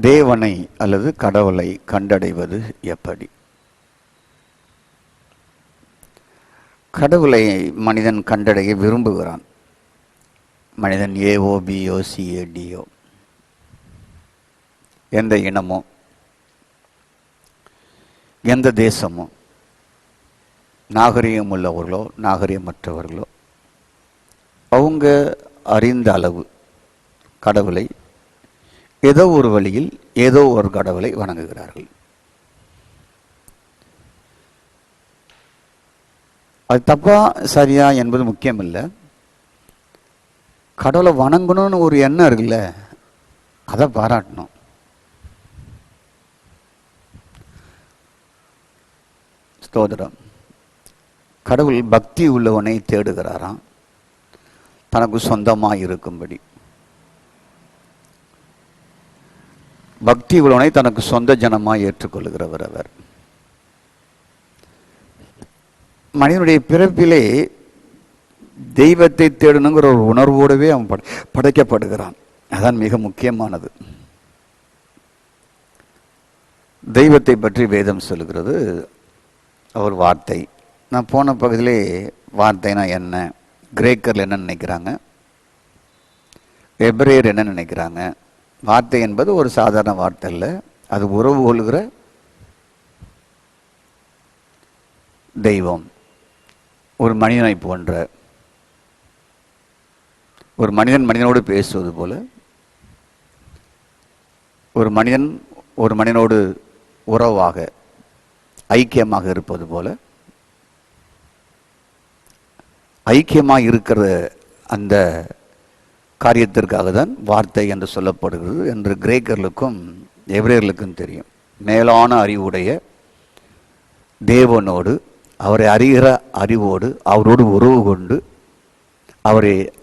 தேவனை அல்லது கடவுளை கண்டடைவது எப்படி? கடவுளை மனிதன் கண்டடைய விரும்புகிறான். மனிதன் ஏஓ பிஓ சிஏடிஓ எந்த இனமோ எந்த தேசமோ நாகரிகம் உள்ளவர்களோ நாகரிகமற்றவர்களோ அவங்க அறிந்த அளவு கடவுளை ஏதோ ஒரு வழியில் ஏதோ ஒரு கடவுளை வணங்குகிறார்கள். அது தப்பா சரியா என்பது முக்கியம் இல்லை. கடவுளை வணங்கணும்னு ஒரு எண்ணம் இருக்குல்ல, அதை பாராட்டணும். ஸ்தோத்திரம். கடவுள் பக்தி உள்ளவனை தேடுகிறாராம், தனக்கு சொந்தமாக இருக்கும்படி. பக்தி உள்ளவனை தனக்கு சொந்த ஜனமாக ஏற்றுக்கொள்கிறவர் அவர். மனிதனுடைய பிறப்பிலே தெய்வத்தை தேடணுங்கிற ஒரு உணர்வோடவே அவன் படைக்கப்படுகிறான். அதான் மிக முக்கியமானது. தெய்வத்தை பற்றி வேதம் சொல்லுகிறது, அவர் வார்த்தை. நான் போன பகுதியிலே வார்த்தைனா என்ன, கிரேக்கர்கள் என்ன நினைக்கிறாங்க, எபிரேயர் என்ன நினைக்கிறாங்க. வார்த்தை என்பது ஒரு சாதாரண வார்த்தை இல்லை, அது உறவு கொள்கிற தெய்வம். ஒரு மனிதனை போன்ற ஒரு மனிதன் மனிதனோடு பேசுவது போல, ஒரு மனிதன் ஒரு மனிதனோடு உறவாக ஐக்கியமாக இருப்பது போல, ஐக்கியமாக இருக்கிற அந்த காரியத்திற்காக தான் வார்த்தை என்று சொல்லப்படுகிறது என்று கிரேக்கர்களுக்கும் எபிரேயர்களுக்கும் தெரியும். மேலான அறிவுடைய தேவனோடு, அவரை அறிகிற அறிவோடு, அவரோடு உறவு கொண்டு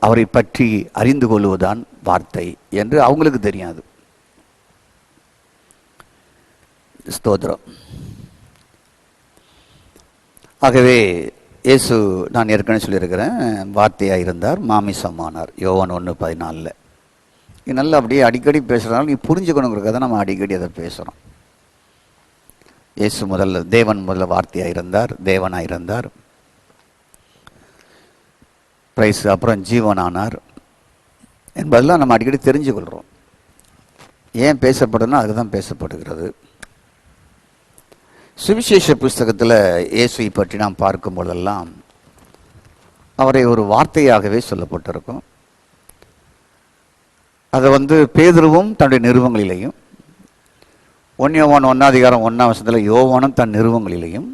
அவரை பற்றி அறிந்து கொள்வதுதான் வார்த்தை என்று அவங்களுக்கு தெரியாது. ஸ்தோத்திரம். ஆகவே இயேசு, நான் ஏற்கனவே சொல்லியிருக்கிறேன், வார்த்தையாக இருந்தார், மாமிசமானார், யோவான் 1:14. இது நல்லா அப்படியே அடிக்கடி பேசுகிறனால நீ புரிஞ்சுக்கணுங்கிறத நம்ம அடிக்கடி அதை பேசுகிறோம். இயேசு தேவன் முதல்ல வார்த்தையாக இருந்தார், தேவனாக இருந்தார், பிரைஸ், அப்புறம் ஜீவனானார் என்பதெல்லாம் நம்ம அடிக்கடி தெரிஞ்சுக்கொள்கிறோம். ஏன் பேசப்படுதுன்னா அதுக்கு தான் பேசப்படுகிறது. சுவிசேஷ புஸ்தகத்தில் இயேசுவை பற்றி நாம் பார்க்கும் போதெல்லாம் அவரை ஒரு வார்த்தையாகவே சொல்லப்பட்டிருக்கும். அதை பேதுருவும் தன்னுடைய நிறுவங்களிலேயும், 1 யோவான் 1:1 யோவானும் தன் நிறுவங்களிலேயும்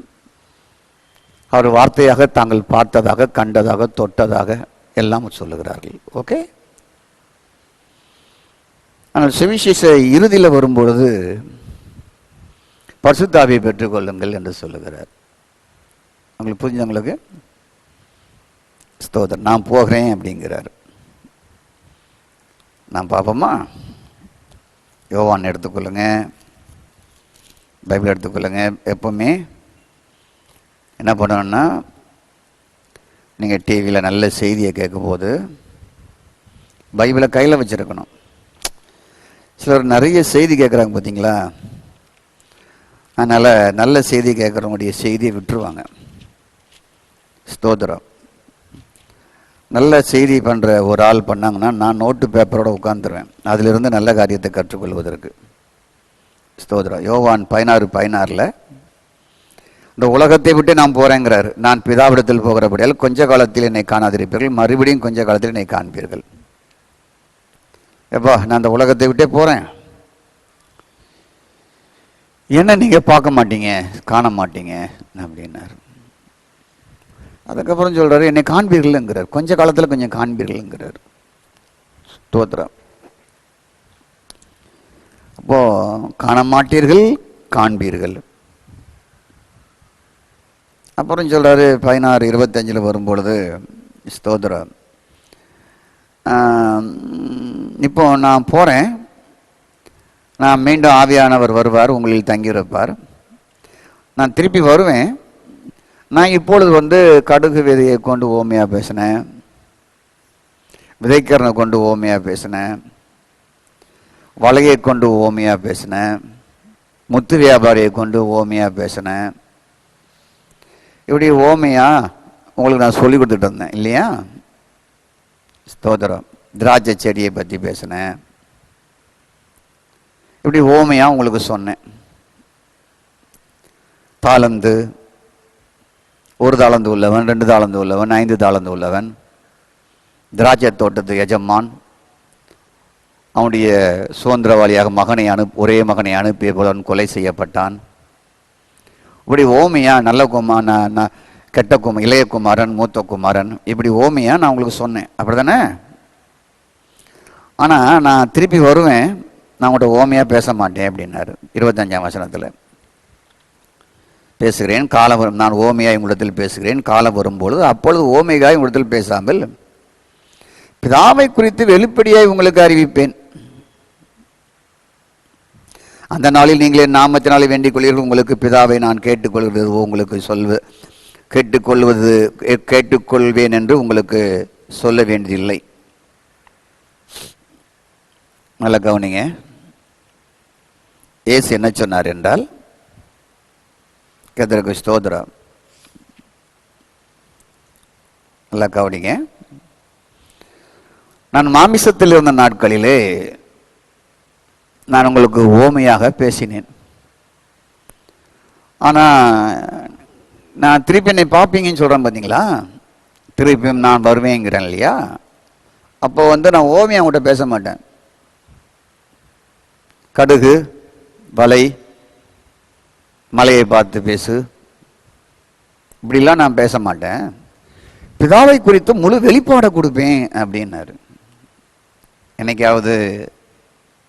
அவர் வார்த்தையாக தாங்கள் பார்த்ததாக, கண்டதாக, தொட்டதாக எல்லாம் சொல்லுகிறார்கள். ஓகே. ஆனால் சுவிசேஷ இறுதியில் வரும்பொழுது பரிசுத்த ஆவியை பெற்றுக்கொள்ளுங்கள் என்று சொல்லுகிறார். உங்களுக்கு புரிஞ்சவங்களுக்கு ஸ்தோத்திரம். நான் போகிறேன் அப்படிங்கிறார். நான் பார்ப்போமா? யோவான் எடுத்துக்கொள்ளுங்க, பைபிள் எடுத்துக்கொள்ளுங்க. எப்பவுமே என்ன பண்ணணும்னா, நீங்கள் டிவியில் நல்ல செய்தியை கேட்கும்போது பைபிளை கையில் வச்சுருக்கணும். சிலர் நிறைய செய்தி கேட்குறாங்க பார்த்தீங்களா, அதனால் நல்ல செய்தி கேட்குறவங்களுடைய செய்தியை விட்டுருவாங்க. ஸ்தோத்திரம். நல்ல செய்தி பண்ணுற ஒரு ஆள் பண்ணாங்கன்னா நான் நோட்டு பேப்பரோடு உட்காந்துருவேன், அதிலிருந்து நல்ல காரியத்தை கற்றுக்கொள்வதற்கு. ஸ்தோத்திரம். யோவான் 16:16 இந்த உலகத்தை விட்டு நான் போகிறேங்கிறார். நான் பிதாவிடத்தில் போகிறபடியால் கொஞ்ச காலத்தில் என்னை காணாதிருப்பீர்கள், மறுபடியும் கொஞ்ச காலத்தில் என்னை காண்பீர்கள். எப்பா, நான் அந்த உலகத்தை விட்டே போகிறேன், என்ன நீங்கள் பார்க்க மாட்டீங்க, காண மாட்டீங்க அப்படின்னார். அதுக்கப்புறம் சொல்கிறார், என்னை காண்பீர்கள்ங்கிறார், கொஞ்ச காலத்தில் கொஞ்சம் காண்பீர்கள்ங்கிறார். ஸ்தோத்திரம். அப்போது காண மாட்டீர்கள், காண்பீர்கள். அப்புறம் சொல்கிறாரு 16:25 வரும்பொழுது, ஸ்தோத்திரம், இப்போ நான் போகிறேன், நான் மீண்டும் ஆவியானவர் வருவார், உங்களில் தங்கியிருப்பார், நான் திருப்பி வருவேன். நான் இப்பொழுது கடுகு விதையை கொண்டு ஓமையாக பேசினேன், விதைக்கிறனை கொண்டு ஓமையாக பேசினேன், வலையை கொண்டு ஓமையா பேசினேன், முத்து வியாபாரியை கொண்டு ஓமையா பேசினேன். இப்படி ஓமையா உங்களுக்கு நான் சொல்லி கொடுத்துட்டு இருந்தேன் இல்லையா? ஸ்தோத்திரம். திராட்சை செடியை பற்றி பேசினேன். இப்படி ஓமையா உங்களுக்கு சொன்னேன். தாளந்து, 1 தாளந்து உள்ளவன், 2 தாளந்து உள்ளவன், 5 தாளந்து உள்ளவன், திராட்சை தோட்டத்து எஜமான், அவனுடைய சுதந்திரவாளியாக ஒரே மகனை அனுப்பிய போதவன் கொலை செய்யப்பட்டான். இப்படி ஓமையா நல்ல கெட்ட இளைய குமாரன், மூத்த குமாரன், இப்படி ஓமையா நான் உங்களுக்கு சொன்னேன். அப்படி தானே? ஆனால் நான் திருப்பி வருவேன், நான் உங்கள்கிட்ட ஓமையா பேச மாட்டேன் அப்படின்னாரு. 25ஆம் வசனத்தில் பேசுகிறேன், காலம் வரும், நான் ஓமையாய் உங்களிடத்தில் பேசுகிறேன், காலம் வரும்பொழுது அப்பொழுது ஓமையாய் உங்களிடத்தில் பேசாமல் பிதாவை குறித்து வெளிப்படையாய் உங்களுக்கு அறிவிப்பேன். அந்த நாளில் நீங்களே நாமத்தினாலே வேண்டிக் கொள்வீர்கள், உங்களுக்கு பிதாவை நான் கேட்டுக்கொள்வேன் என்று உங்களுக்கு சொல்ல வேண்டியதில்லை. நல்ல கவனிங்க. இயேசு என்ன சொன்னார் என்றால், கர்த்தருக்கு ஸ்தோத்திரம், நல்ல கவனிங்க. நான் மாமிசத்தில் இருந்த நாட்களிலே நான் உங்களுக்கு ஓமையாக பேசினேன். ஆனால் நான் திருப்பி என்னை பார்ப்பீங்கன்னு சொல்கிறேன் பார்த்தீங்களா? திருப்பியும் நான் வருவேங்கிறேன் இல்லையா? அப்போ நான் ஓமையாக உங்கள்கிட்ட பேச மாட்டேன். கடுகு, வலை, மலையை பார்த்து பேசு, இப்படிலாம் நான் பேச மாட்டேன். பிதாவை குறித்து முழு வெளிப்பாடை கொடுப்பேன் அப்படின்னாரு. என்னைக்காவது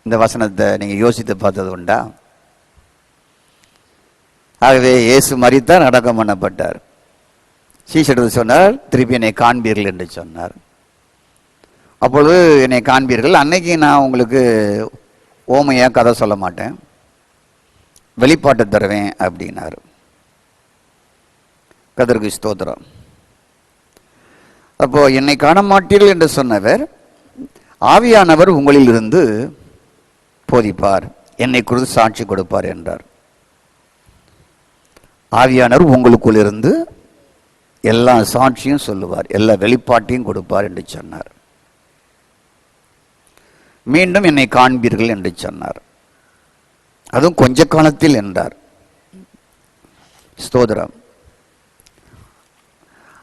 இந்த வசனத்தை நீங்கள் யோசித்து பார்த்தது உண்டா? ஆகவே இயேசு மரித்தார், அடக்கம் பண்ணப்பட்டார். சீஷர்கள் சொன்னார், திருப்பி என்னை காண்பீர்கள் என்று சொன்னார். அப்பொழுது என்னை காண்பீர்கள், அன்னைக்கு நான் உங்களுக்கு ஓமையாக கதை சொல்ல மாட்டேன், வெளிப்பாட்டை தருவேன் அப்படின்னாரு. கர்த்தருக்கு ஸ்தோத்திரம். அப்போ என்னை காண மாட்டீர்கள் என்று சொன்னவர், ஆவியானவர் உங்களில் இருந்து போதிப்பார், என்னை குறித்து சாட்சி கொடுப்பார் என்றார். ஆவியானவர் உங்களுக்குள் இருந்து எல்லா சாட்சியும் சொல்லுவார், எல்லா வெளிப்பாட்டையும் கொடுப்பார் என்று சொன்னார். மீண்டும் என்னை காண்பீர்கள் என்று சொன்னார், அதுவும் கொஞ்ச காலத்தில் என்றார். ஸ்தோத்திரம்.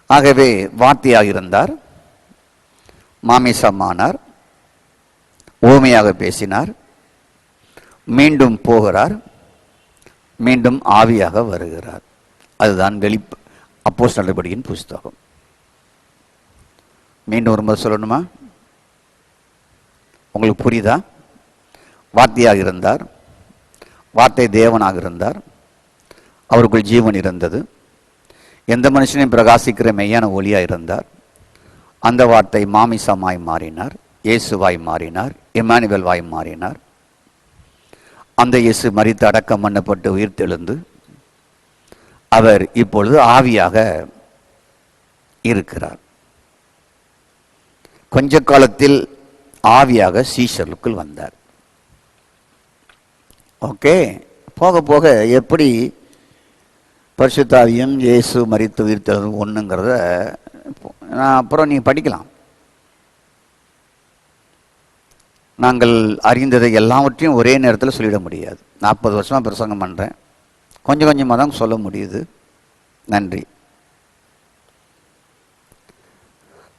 ஆகவே வார்த்தையாக இருந்தார், மாமிசமானார், ஓமையாக பேசினார், மீண்டும் போகிறார், மீண்டும் ஆவியாக வருகிறார். அதுதான் அப்போஸ்தலர் நடவடிக்கையின் புஸ்தகம். மீண்டும் ஒரு முறை சொல்லணுமா? உங்களுக்கு புரியுதா? வார்த்தையாக இருந்தார், வார்த்தை தேவனாக இருந்தார், அவருக்குள் ஜீவன் இருந்தது, எந்த மனுஷனையும் பிரகாசிக்கிற மெய்யான ஒளியாக இருந்தார். அந்த வார்த்தை மாமிசமாய் மாறினார், இயேசுவாய் மாறினார், இம்மானுவேல் வாய் மாறினார். அந்த இயேசு மரித்து அடக்கம் பண்ணப்பட்டு உயிர்த்தெழுந்து அவர் இப்பொழுது ஆவியாக இருக்கிறார். கொஞ்ச காலத்தில் ஆவியாக சீஷர்களுக்குள் வந்தார். ஓகே, போக போக எப்படி பரிசுத்தாவியும் இயேசு மரித்து உயிர்த்தெழுந்து ஒன்றுங்கிறத நான் அப்புறம் நீங்கள் படிக்கலாம். நாங்கள் அறிந்ததை எல்லாவற்றையும் ஒரே நேரத்தில் சொல்லிட முடியாது. 40 வருஷமாக பிரசங்கம் பண்ணுறேன், கொஞ்சம் கொஞ்சமாக தான் சொல்ல முடியுது. நன்றி.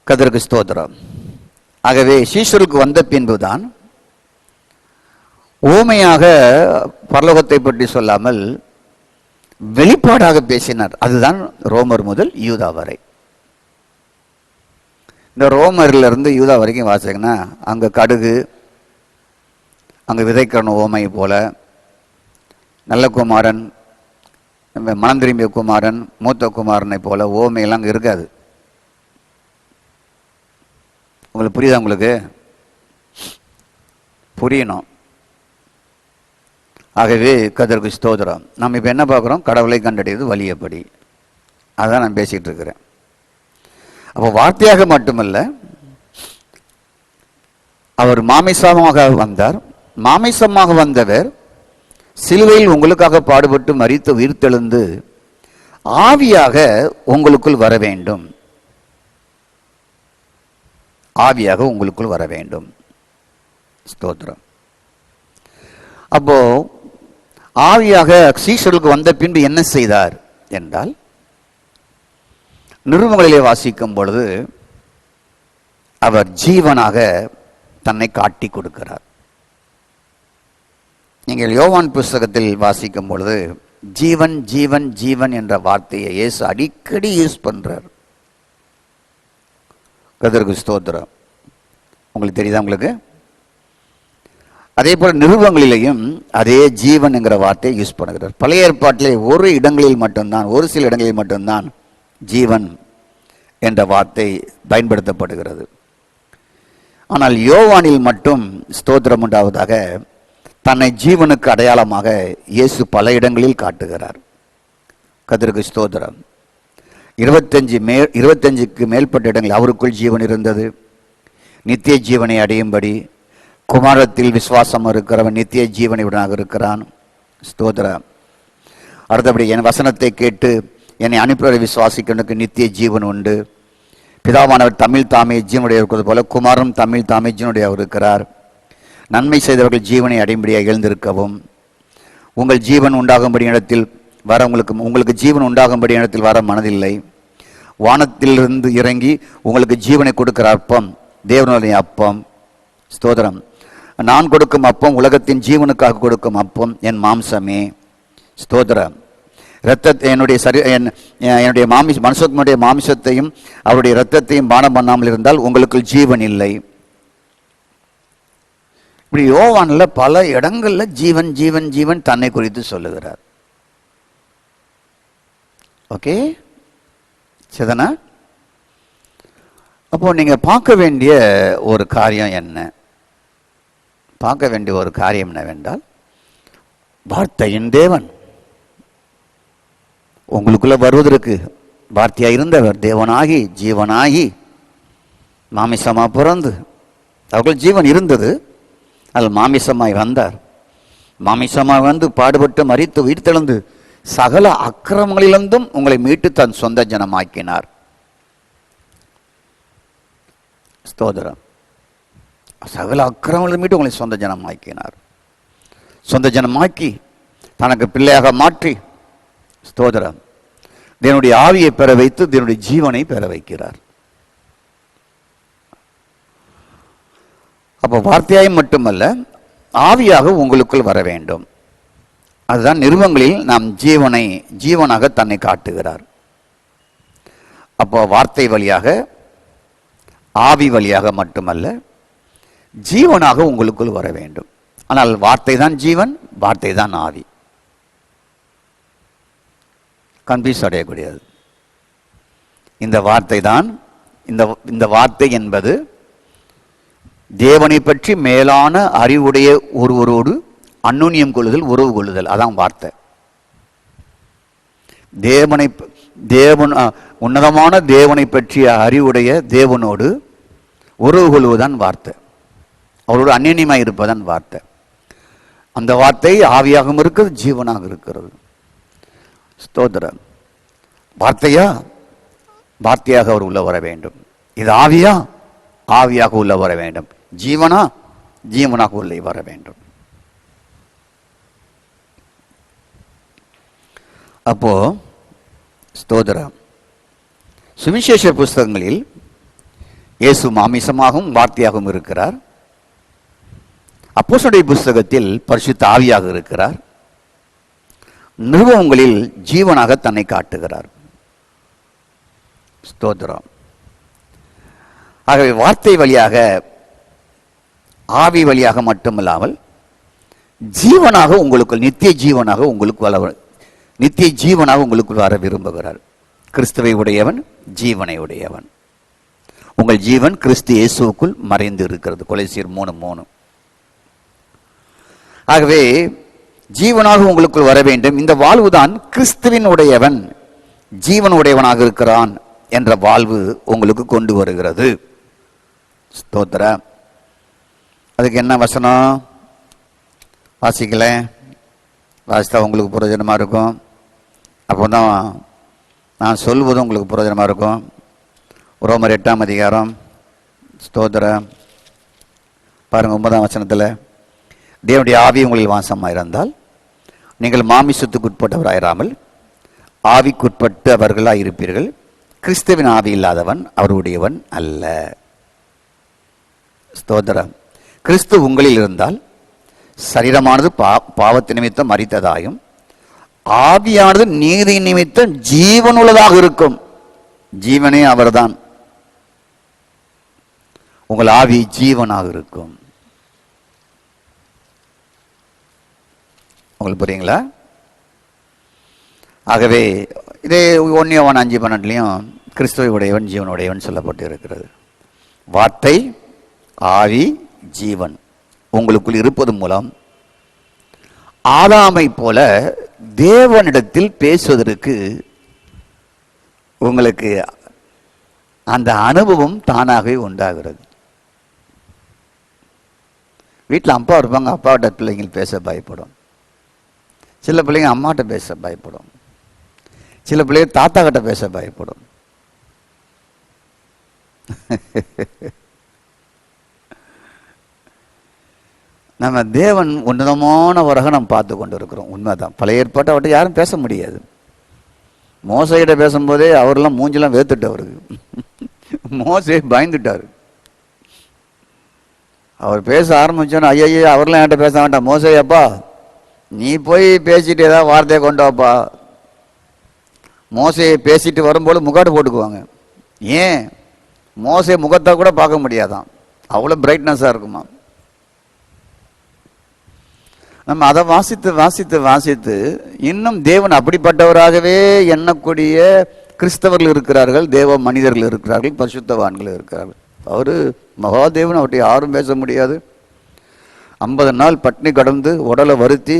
கர்த்தருக்கு ஸ்தோத்திரம். ஆகவே சீஷருக்கு வந்த பின்புதான் ஓமையாக பரலோகத்தை பற்றி சொல்லாமல் வெளிப்பாடாக பேசினார். அதுதான் ரோமர் முதல் யூதா வரை. இந்த ரோமரிலிருந்து யூதா வரைக்கும் வாசிங்கன்னா, அங்கே கடுகு, அங்கே விதைக்கிறன ஓமை போல, நல்ல குமாரன், மனம் திரும்பிய குமாரன், மூத்த குமாரனை போல ஓமையெல்லாம் அங்கே இருக்காது. உங்களுக்கு புரியுதா? உங்களுக்கு புரியணும். ஆகவே கர்த்தருக்கு ஸ்தோத்திரம். நம்ம இப்போ என்ன பார்க்குறோம்? கடவுளை கண்டடைவது வழி எப்படி, அதான் நான் பேசிகிட்டு இருக்கிறேன். அப்போ வார்த்தையாக மட்டுமல்ல, அவர் மாமிசமாக வந்தார், மாமிசமாக வந்தவர் சிலுவையில் உங்களுக்காக பாடுபட்டு மரித்து உயிர்த்தெழுந்து ஆவியாக உங்களுக்குள் வர வேண்டும். ஆவியாக உங்களுக்குள் வர வேண்டும். ஸ்தோத்திரம். அப்போ ஆவியாக சீஷர்களுக்கு வந்த பின்பு என்ன செய்தார் என்றால், நிருபங்களிலே வாசிக்கும் பொழுது அவர் ஜீவனாக தன்னை காட்டி கொடுக்கிறார். நீங்கள் யோவான் புஸ்தகத்தில் வாசிக்கும் பொழுது ஜீவன் ஜீவன் ஜீவன் என்ற வார்த்தையை இயேசு அடிக்கடி யூஸ் பண்றார். கர்த்தருக்கு ஸ்தோத்திரம். உங்களுக்கு தெரியுதா? உங்களுக்கு அதே போல நிருபங்களிலேயும் அதே ஜீவன் என்கிற வார்த்தையை யூஸ் பண்ணுகிறார். பழைய ஏற்பாட்டிலே ஒரு சில இடங்களில் மட்டும்தான் ஜீவன் என்ற வார்த்தை பயன்படுத்தப்படுகிறது. ஆனால் யோவானில் மட்டும், ஸ்தோத்திரம் உண்டாவதாக, தன்னை ஜீவனுக்கு அடையாளமாக இயேசு பல இடங்களில் காட்டுகிறார். கர்த்தருக்கு ஸ்தோத்திரம். 25க்கு மேற்பட்ட இடங்களில் அவருக்குள் ஜீவன் இருந்தது, நித்திய ஜீவனை அடையும்படி குமாரத்தில் விசுவாசம் இருக்கிறவன் நித்திய ஜீவனையுடனாக இருக்கிறான். ஸ்தோத்திரம். அடுத்தபடி, என் வசனத்தை கேட்டு என்னை அனுப்பியவரை விசுவாசிக்கிறவனுக்கு நித்திய ஜீவன் உண்டு. பிதாவானவர் தமிழ் தாமே ஜீவனுடைய இருக்கிறது போல குமாரனும் தமிழ் தாமே ஜீவனுடையவர் இருக்கிறார். நன்மை செய்தவர்கள் ஜீவனை அடையும்படியாக எழுந்திருக்கவும், உங்கள் ஜீவன் உண்டாகும்படி இடத்தில் வர உங்களுக்கு ஜீவன் உண்டாகும்படி இடத்தில் வர மனதில்லை. வானத்திலிருந்து இறங்கி உங்களுக்கு ஜீவனை கொடுக்கிற அப்பம் தேவனுடைய அப்பம். ஸ்தோத்திரம். நான் கொடுக்கும் அப்பம் உலகத்தின் ஜீவனுக்காக கொடுக்கும் அப்பம் என் மாம்சமே. ஸ்தோத்திரம். என்னுடைய மனுஷனுடைய மாமிசத்தையும் அவருடைய இரத்தத்தையும் பானம் பண்ணாமல் இருந்தால் உங்களுக்கு ஜீவன் இல்லை. இப்படி யோவான்ல பல இடங்கள்ல ஜீவன் ஜீவன் ஜீவன் தன்னை குறித்து சொல்லுகிறார். ஓகே, சரிதானா? அப்போ நீங்க பார்க்க வேண்டிய ஒரு காரியம் என்னவென்றால், வார்த்தையின் தேவன் உங்களுக்குள்ள வருவதற்கு வார்த்தையா இருந்தவர் தேவனாகி ஜீவனாகி மாமிசமா பிறந்து, அவர்கள் ஜீவன் இருந்தது, அதில் மாமிசமாய் வந்தார். மாமிசமாய் வந்து பாடுபட்டு மரித்து உயிர்த்தெழுந்து சகல அக்கிரமங்களிலிருந்தும் உங்களை மீட்டு தன் சொந்த ஜனமாக்கினார். ஸ்தோத்திரம். சகல அக்கிரமங்களிலும் மீட்டு உங்களை சொந்த ஜனமாக்கினார். சொந்த ஜனமாக்கி தனக்கு பிள்ளையாக மாற்றி, ஸ்தோத்திரம், தேவனுடைய ஆவியை பெற வைத்து தேவனுடைய ஜீவனை பெற வைக்கிறார். அப்போ வார்த்தையாய் மட்டுமல்ல, ஆவியாக உங்களுக்குள் வர வேண்டும். அதுதான் நிருபங்களில் நாம் ஜீவனாக தன்னை காட்டுகிறார். அப்போ வார்த்தை வழியாக, ஆவி வழியாக மட்டுமல்ல, ஜீவனாக உங்களுக்குள் வர வேண்டும். ஆனால் வார்த்தை தான் ஜீவன், வார்த்தை தான் ஆவி. கன்ஃபியூஸ் அடையக்கூடியது. இந்த வார்த்தை என்பது தேவனை பற்றி மேலான அறிவுடைய ஒருவரோடு அந்யோன்யம் கொள்ளுதல், உறவு கொள்ளுதல். அதான் வார்த்தை. உன்னதமான தேவனை பற்றிய அறிவுடைய தேவனோடு உறவு கொள்வதுதான் வார்த்தை. அவரோடு அந்யோன்யமாய் இருப்பதுதான் வார்த்தை. அந்த வார்த்தை ஆவியாகவும் இருக்கிறது, ஜீவனாக இருக்கிறது. ஸ்தோத்திரம். வார்த்தையாக அவர் உள்ள வர வேண்டும். இது ஆவியாக உள்ள வர வேண்டும். ஜீவனாக உள்ளே வர வேண்டும். அப்போ ஸ்தோத்திரம். சுவிசேஷ புஸ்தகங்களில் இயேசு மாமிசமாகவும் வார்த்தையாகவும் இருக்கிறார். அப்போஸ்தலருடைய புஸ்தகத்தில் பரிசுத்த ஆவியாக இருக்கிறார். நிருபங்களில் ஜீவனாக தன்னை காட்டுகிறார். ஸ்தோத்திரம். ஆகவே வார்த்தை வழியாக, ஆவி வழியாக மட்டுமில்லாமல் ஜீவனாக உங்களுக்குள், நித்திய ஜீவனாக உங்களுக்குள் வர விரும்புகிறார். கிறிஸ்துவை உடையவன் ஜீவனை உடையவன். உங்கள் ஜீவன் கிறிஸ்து இயேசுவுக்குள் மறைந்து இருக்கிறது. கொலோசியர் 3:3. ஆகவே ஜீவனாக உங்களுக்குள் வர வேண்டும். இந்த வாழ்வுதான் கிறிஸ்துவின் உடையவன் ஜீவன் உடையவனாக இருக்கிறான் என்ற வாழ்வு உங்களுக்கு கொண்டு வருகிறது. ஸ்தோத்திரம். அதுக்கு என்ன வசனம்? வாசிக்கல, வாசித்தா உங்களுக்கு பிரயோஜனமாக இருக்கும். அப்போ தான் நான் சொல்வதும் உங்களுக்கு பிரயோஜனமாக இருக்கும். ரோமர் 8ஆம் அதிகாரம், ஸ்தோத்திரம், பாருங்கள் 9ஆம் வசனத்தில், தேவனுடைய ஆவி உங்களில் வாசமாக இருந்தால் நீங்கள் மாமிசத்துக்கு உட்பட்டவராயிராமல் ஆவிக்குட்பட்டு அவர்களாக இருப்பீர்கள். கிறிஸ்துவின் ஆவி இல்லாதவன் அவருடையவன் அல்ல. ஸ்தோத்திரம். கிறிஸ்து உங்களில் இருந்தால் சரீரமானது பாவத்து நிமித்தம் மரித்ததாயும் ஆவியானது நீதி நிமித்தம் ஜீவனுள்ளதாக இருக்கும். ஜீவனே அவர்தான். உங்கள் ஆவி ஜீவனாக இருக்கும். உங்களுக்கு புரியுங்களா? ஆகவே இதே 1 யோவான் 5:12 கிறிஸ்துவை உடையவன் ஜீவனுடையவன் சொல்லப்பட்டு இருக்கிறது. வார்த்தை, ஆவி, ஜீவன் உங்களுக்குள் இருப்பது மூலம் ஆதாமை போல தேவனிடத்தில் பேசுவதற்கு உங்களுக்கு அந்த அனுபவம் தானாகவே உண்டாகிறது. வீட்டில் அப்பா இருப்பாங்க, அப்பாவிட்ட பிள்ளைங்கள் பேச பயப்படும். சில பிள்ளைங்க அம்மாட்ட பேச பயப்படும். சில பிள்ளைங்க தாத்தா கிட்ட பேச பயப்படும். நம்ம தேவன் உன்னதமானவராக நம்ம பார்த்து கொண்டு இருக்கிறோம். உண்மைதான். பழைய ஏற்பாட்டை அவர்கிட்ட யாரும் பேச முடியாது. மோசையிட்ட பேசும்போதே அவரெல்லாம் மூஞ்செல்லாம் வேத்துட்டு, அவருக்கு மோசே பயந்துட்டார். அவர் பேச ஆரம்பிச்சோன்னா, ஐயோ அவரெல்லாம் என்கிட்ட பேச வேண்டாம், மோசே அப்பா நீ போய் பேசிட்டு ஏதாவது வார்த்தையை கொண்டு வாப்பா. மோசையை பேசிட்டு வரும்போது முகாடு போட்டுக்குவாங்க. ஏன்? மோசை முகத்தை கூட பார்க்க முடியாதான், அவ்வளோ பிரைட்னஸாக இருக்குமா. நம்ம அதை வாசித்து வாசித்து வாசித்து இன்னும் தேவன் அப்படிப்பட்டவராகவே எண்ணக்கூடிய கிறிஸ்தவர்கள் இருக்கிறார்கள், தேவ மனிதர்கள் இருக்கிறார்கள், பரிசுத்தவான்கள் இருக்கிறார்கள். அவர் மகாதேவன், அவர்கிட்ட யாரும் பேச முடியாது. 50 நாள் பட்னி கடந்து உடலை வருத்தி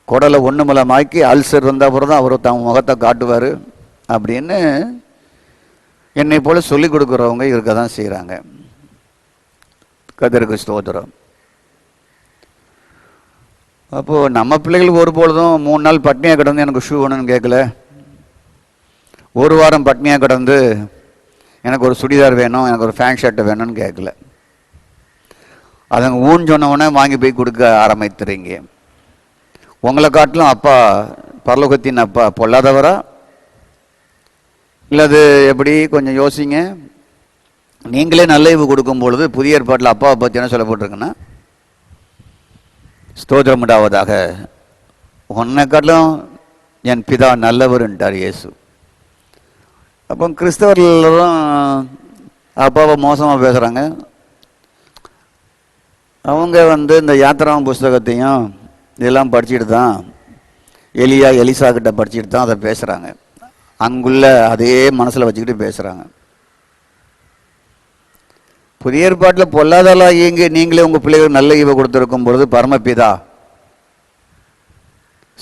குடலை ஒன்றுமலமாக்கி அல்சர் வந்த அப்புறம் தான் அவர் தம் முகத்தை காட்டுவார் அப்படின்னு என்னை போல சொல்லிக் கொடுக்குறவங்க இருக்க தான் செய்கிறாங்க. கர்த்தருக்கு ஸ்தோத்திரம். அப்போது நம்ம பிள்ளைகளுக்கு ஒரு பொழுதும் 3 நாள் பட்னியாக கிடந்து எனக்கு ஷூ வேணும்னு கேட்கல. 1 வாரம் பட்னியாக கிடந்து எனக்கு ஒரு சுடிதார் வேணும், எனக்கு ஒரு ஃபேன் ஷர்ட்டு வேணும்னு கேட்கல. அதுங்க ஊன்னு சொன்னவொடனே வாங்கி போய் கொடுக்க ஆரம்பித்துறீங்க. உங்களை காட்டிலும் அப்பா, பரலோகத்தின் அப்பா பொல்லாதவரா இல்லது எப்படி? கொஞ்சம் யோசிங்க. நீங்களே நல்ல ஈவு கொடுக்கும் பொழுது புதிய ஏற்பாட்டில் அப்பாவை பற்றி என்ன சொல்லப்பட்டிருக்குன்னா, ஸ்தோத்திரம் உண்டாவதாக, உன்னை காட்டிலும் என் பிதா நல்லவர்ன்றார் இயேசு. அப்போ கிறிஸ்தவர்களும் அப்பாவை மோசமாக பேசுகிறாங்க. அவங்க இந்த யாத்திராம் புஸ்தகத்தையும் இதெல்லாம் படிச்சுட்டு தான், எலிசா கிட்ட படிச்சுட்டு தான் அதை பேசுகிறாங்க. அங்குள்ள அதே மனசில் வச்சுக்கிட்டு பேசுகிறாங்க. புதிய ஏற்பாட்டில் பொல்லாதெல்லாம் இயங்கி நீங்களே உங்கள் பிள்ளைகள் நல்ல ஈவை கொடுத்துருக்கும் பொழுது பரமபிதா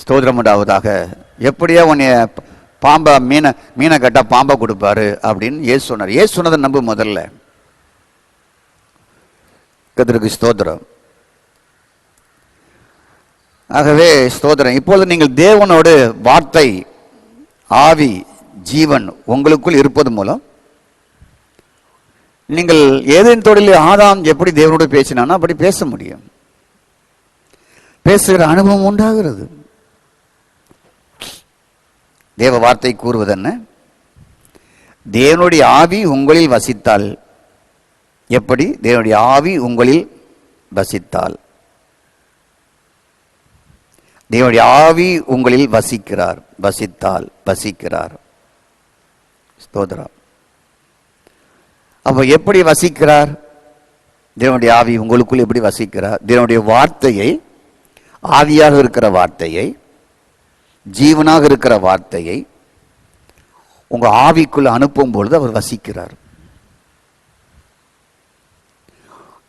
ஸ்தோத்திரம் உண்டாவதாக எப்படியா உன்னைய பாம்பை மீனை கட்டால் பாம்பை கொடுப்பாரு அப்படின்னு ஏசு சொன்னார். ஏசு சொன்னதை நம்ப முதல்ல. கர்த்தருக்கு ஸ்தோத்திரம். ஆகவே ஸ்தோத்திரம். இப்பொழுது நீங்கள் தேவனோடு வார்த்தை, ஆவி, ஜீவன் உங்களுக்குள் இருப்பது மூலம் நீங்கள் ஏதேன் தோட்டத்தில் ஆதாம் எப்படி தேவனோடு பேசினானோ அப்படி பேச முடியும். பேசுகிற அனுபவம் உண்டாகிறது. தேவ வார்த்தை கூறுவது என்ன? தேவனுடைய ஆவி உங்களில் வசித்தால். எப்படி? தேவனுடைய ஆவி உங்களில் வசித்தால். தேவனுடைய ஆவி உங்களில் வசிக்கிறார். வசிக்கிறார். ஸ்தோத்திரம். அப்போ எப்படி வசிக்கிறார்? தேவனுடைய ஆவி உங்களுக்குள் எப்படி வசிக்கிறார்? தேவனுடைய வார்த்தையை, ஆவியாக இருக்கிற வார்த்தையை, ஜீவனாக இருக்கிற வார்த்தையை உங்க ஆவிக்குள் அனுப்பும் பொழுது அவர் வசிக்கிறார்.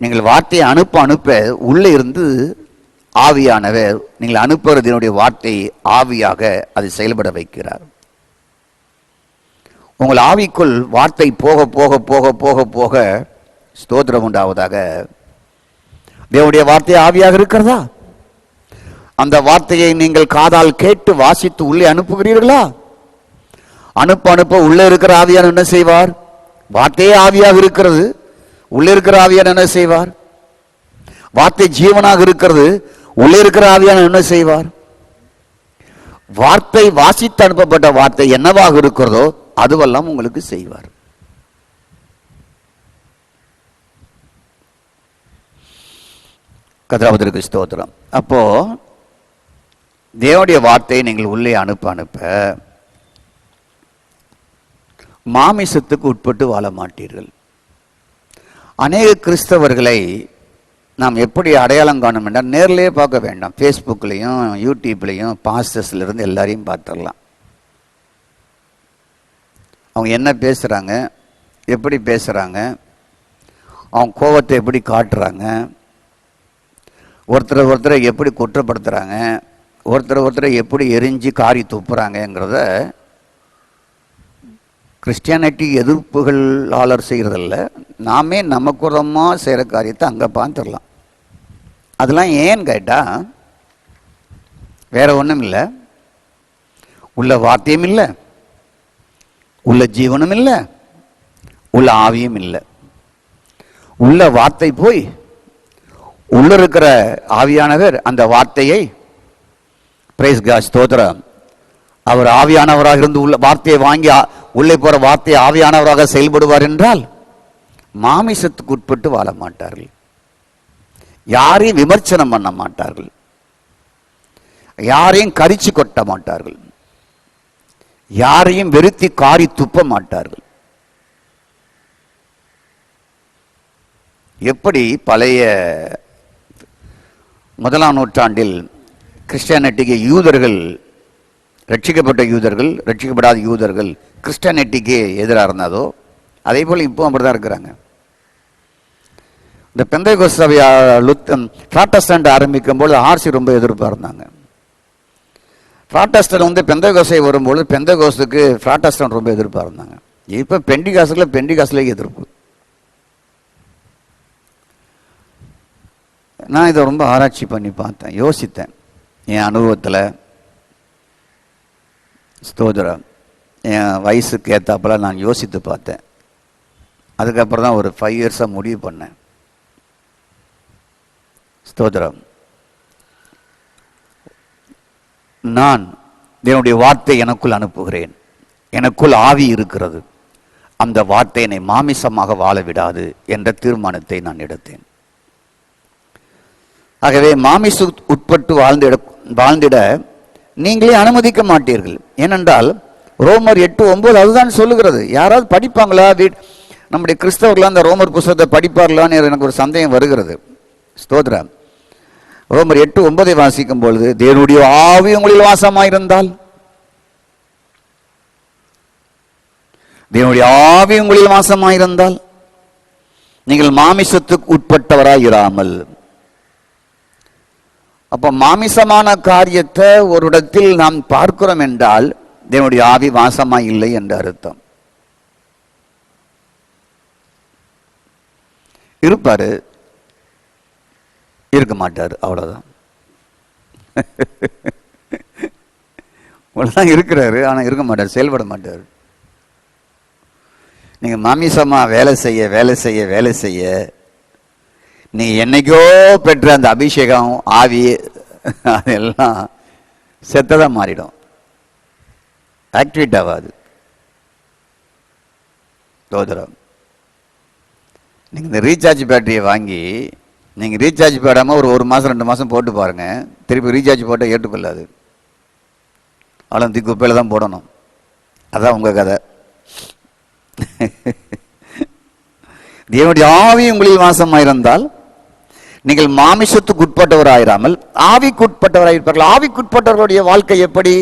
நீங்கள் வார்த்தையை அனுப்ப உள்ளே இருந்து ஆவியானவர் நீங்கள் அனுப்புறது என்னுடைய வார்த்தையை ஆவியாக அதை செயல்பட வைக்கிறார். உங்கள் ஆவிக்குள் வார்த்தை போக போக போக போக போக ஸ்தோத்திரம் உண்டாவதாக. தேவனுடைய வார்த்தை ஆவியாக இருக்கிறதா? அந்த வார்த்தையை நீங்கள் காதால் கேட்டு வாசித்து உள்ளே அனுப்புகிறீர்களா? அனுப்ப அனுப்ப உள்ளே இருக்கிற ஆவியானவர் என்ன செய்வார்? வார்த்தையே ஆவியாக இருக்கிறது, உள்ளே இருக்கிற ஆவியானவர் என்ன செய்வார்? வார்த்தை ஜீவனாக இருக்கிறது, உள்ளே இருக்கிற ஆவியானவர் என்ன செய்வார்? வார்த்தை வாசித்து அனுப்பப்பட்ட வார்த்தை என்னவாக இருக்கிறதோ அதுவெல்லாம் உங்களுக்கு செய்வார். கர்த்தருக்கு ஸ்தோத்திரம். அப்போ தேவனுடைய வார்த்தையை நீங்கள் உள்ளே அனுப்ப அனுப்ப மாமிசத்துக்கு உட்பட்டு வாழ மாட்டீர்கள். அநேக கிறிஸ்தவர்களை நாம் எப்படி அடையாளம் காணும் என்றால், நேர்லேயே பார்க்க வேண்டாம், ஃபேஸ்புக்லேயும் யூடியூப்லேயும் பாஸ்டர்ஸ்லேருந்து எல்லாரையும் பார்த்துடலாம். அவங்க என்ன பேசுகிறாங்க, எப்படி பேசுகிறாங்க, அவங்க கோபத்தை எப்படி காட்டுறாங்க, ஒருத்தரை எப்படி குற்றப்படுத்துகிறாங்க, ஒருத்தரை எப்படி எரிஞ்சு காரி துப்புறாங்கிறத கிறிஸ்டியானிட்டி எதிர்ப்புகளாளர் செய்கிறதில்ல, நாமே நமக்குறமாக செய்கிற காரியத்தை அங்கே பார்த்துடலாம். அதெல்லாம் ஏன்னு கேட்டால் வேற ஒன்றும் இல்லை, உள்ள வார்த்தையும் இல்லை, உள்ள ஜீவனும் இல்லை, உள்ள ஆவியும் இல்லை. உள்ள வார்த்தை போய் உள்ள இருக்கிற ஆவியானவர் அந்த வார்த்தையை, பிரைஸ் காட் ஸ்தோத்திரம், அவர் ஆவியானவராக இருந்து உள்ள வார்த்தையை வாங்கி உள்ளே போற வார்த்தையை ஆவியானவராக செயல்படுவார் என்றால் மாமிசத்துக்கு உட்பட்டு வாழ மாட்டார்கள், யாரையும் விமர்சனம் பண்ண மாட்டார்கள், யாரையும் கரிச்சு கொட்ட மாட்டார்கள், யாரையும் வெறுத்தி காரி துப்ப மாட்டார்கள். எப்படி பழைய 1ஆம் நூற்றாண்டில் கிறிஸ்டியானிட்டிக்கு யூதர்கள், ரட்சிக்கப்பட்ட யூதர்கள், ரட்சிக்கப்படாத யூதர்கள் கிறிஸ்டியானிட்டிக்கு எதிராக இருந்ததோ அதே போல் இப்போ அப்படிதான் இருக்கிறாங்க. இந்த பெந்தைகோஸ்து சபை ப்ராட்டஸ்டன்ட் ஆரம்பிக்கும் போது ஆர்சி ரொம்ப எதிர்ப்பாக இருந்தாங்க. ப்ராட்டஸ்டன்ட் பெந்தைகோஸ்தை வரும்போது பெந்தைகோஸ்துக்கு ப்ராட்டஸ்டன்ட் ரொம்ப எதிர்ப்பாக இருந்தாங்க. இப்போ பெண்டிகாஸ்ல எதிர்ப்பு. நான் இதை ரொம்ப ஆராய்ச்சி பண்ணி பார்த்தேன், யோசித்தேன். என் அனுபவத்தில் ஸ்தோத்திரம், என் வயசுக்கு ஏற்றாப்புல நான் யோசித்து பார்த்தேன். அதுக்கப்புறம் தான் ஒரு 5 இயர்ஸாக முடிவு பண்ணேன். ஸ்தோத்திரம், நான் என்னுடைய வார்த்தை எனக்குள் அனுப்புகிறேன், எனக்குள் ஆவி இருக்கிறது, அந்த வார்த்தை என்னை மாமிசமாக வாழ விடாது என்ற தீர்மானத்தை நான் எடுத்தேன். ஆகவே மாமிச உட்பட்டு வாழ்ந்திட நீங்களே அனுமதிக்க மாட்டீர்கள். ஏனென்றால் ரோமர் 8:9 அதுதான் சொல்லுகிறது. யாராவது படிப்பாங்களா? நம்முடைய கிறிஸ்தவர்கள் அந்த ரோமர் புத்தகத்தை படிப்பார்களான்னு எனக்கு ஒரு சந்தேகம் வருகிறது. ஸ்தோத்திரம். ரோமர் 8:9 வாசிக்கும் பொழுது, தேவனுடைய ஆவி உங்களில் வாசமாயிருந்தால், தேவனுடைய ஆவி உங்களில் வாசமாயிருந்தால் நீங்கள் மாமிசத்துக்கு உட்பட்டவராய் இராமல். அப்ப மாமிசமான காரியத்தை ஒரு இடத்தில் நாம் பார்க்கிறோம் என்றால் தேவனுடைய ஆவி வாசமாய் இல்லை என்ற அர்த்தம். இருப்பாரு, இருக்க மாட்டாரு, அவ்வளவுதான். அவ்வளவுதான், இருக்கிறாரு ஆனா இருக்க மாட்டார், செயல்பட மாட்டார். நீங்க மாமிசமா வேலை செய்ய நீ என்னைக்கோ பெற்ற அந்த அபிஷேகம், ஆவி, அதெல்லாம் செத்ததான் மாறிடும், ஆக்டிவேட் ஆகாது. தோதரம், நீங்க இந்த ரீசார்ஜ் பேட்டரியை வாங்கி நீங்க ரீசார்ஜ் போடாம ஒரு மாசம் 2 மாசம் போட்டு பாருங்க, திருப்பி ரீசார்ஜ் போட்டால் ஏற்றுக்கொள்ளாது, அவ்வளோ திக்கு குப்பையில தான் போடணும். அதான் உங்க கதை. தேவனுடைய ஆவி உங்களில் வாசமாயிருந்தால் நீங்கள் மாமிசத்துக்கு உட்பட்டவராயிராமல் ஆவிக்குட்பட்டவராயிருப்பார்கள். ஆவிக்குட்பட்டவர்களுடைய வாழ்க்கை எப்படி?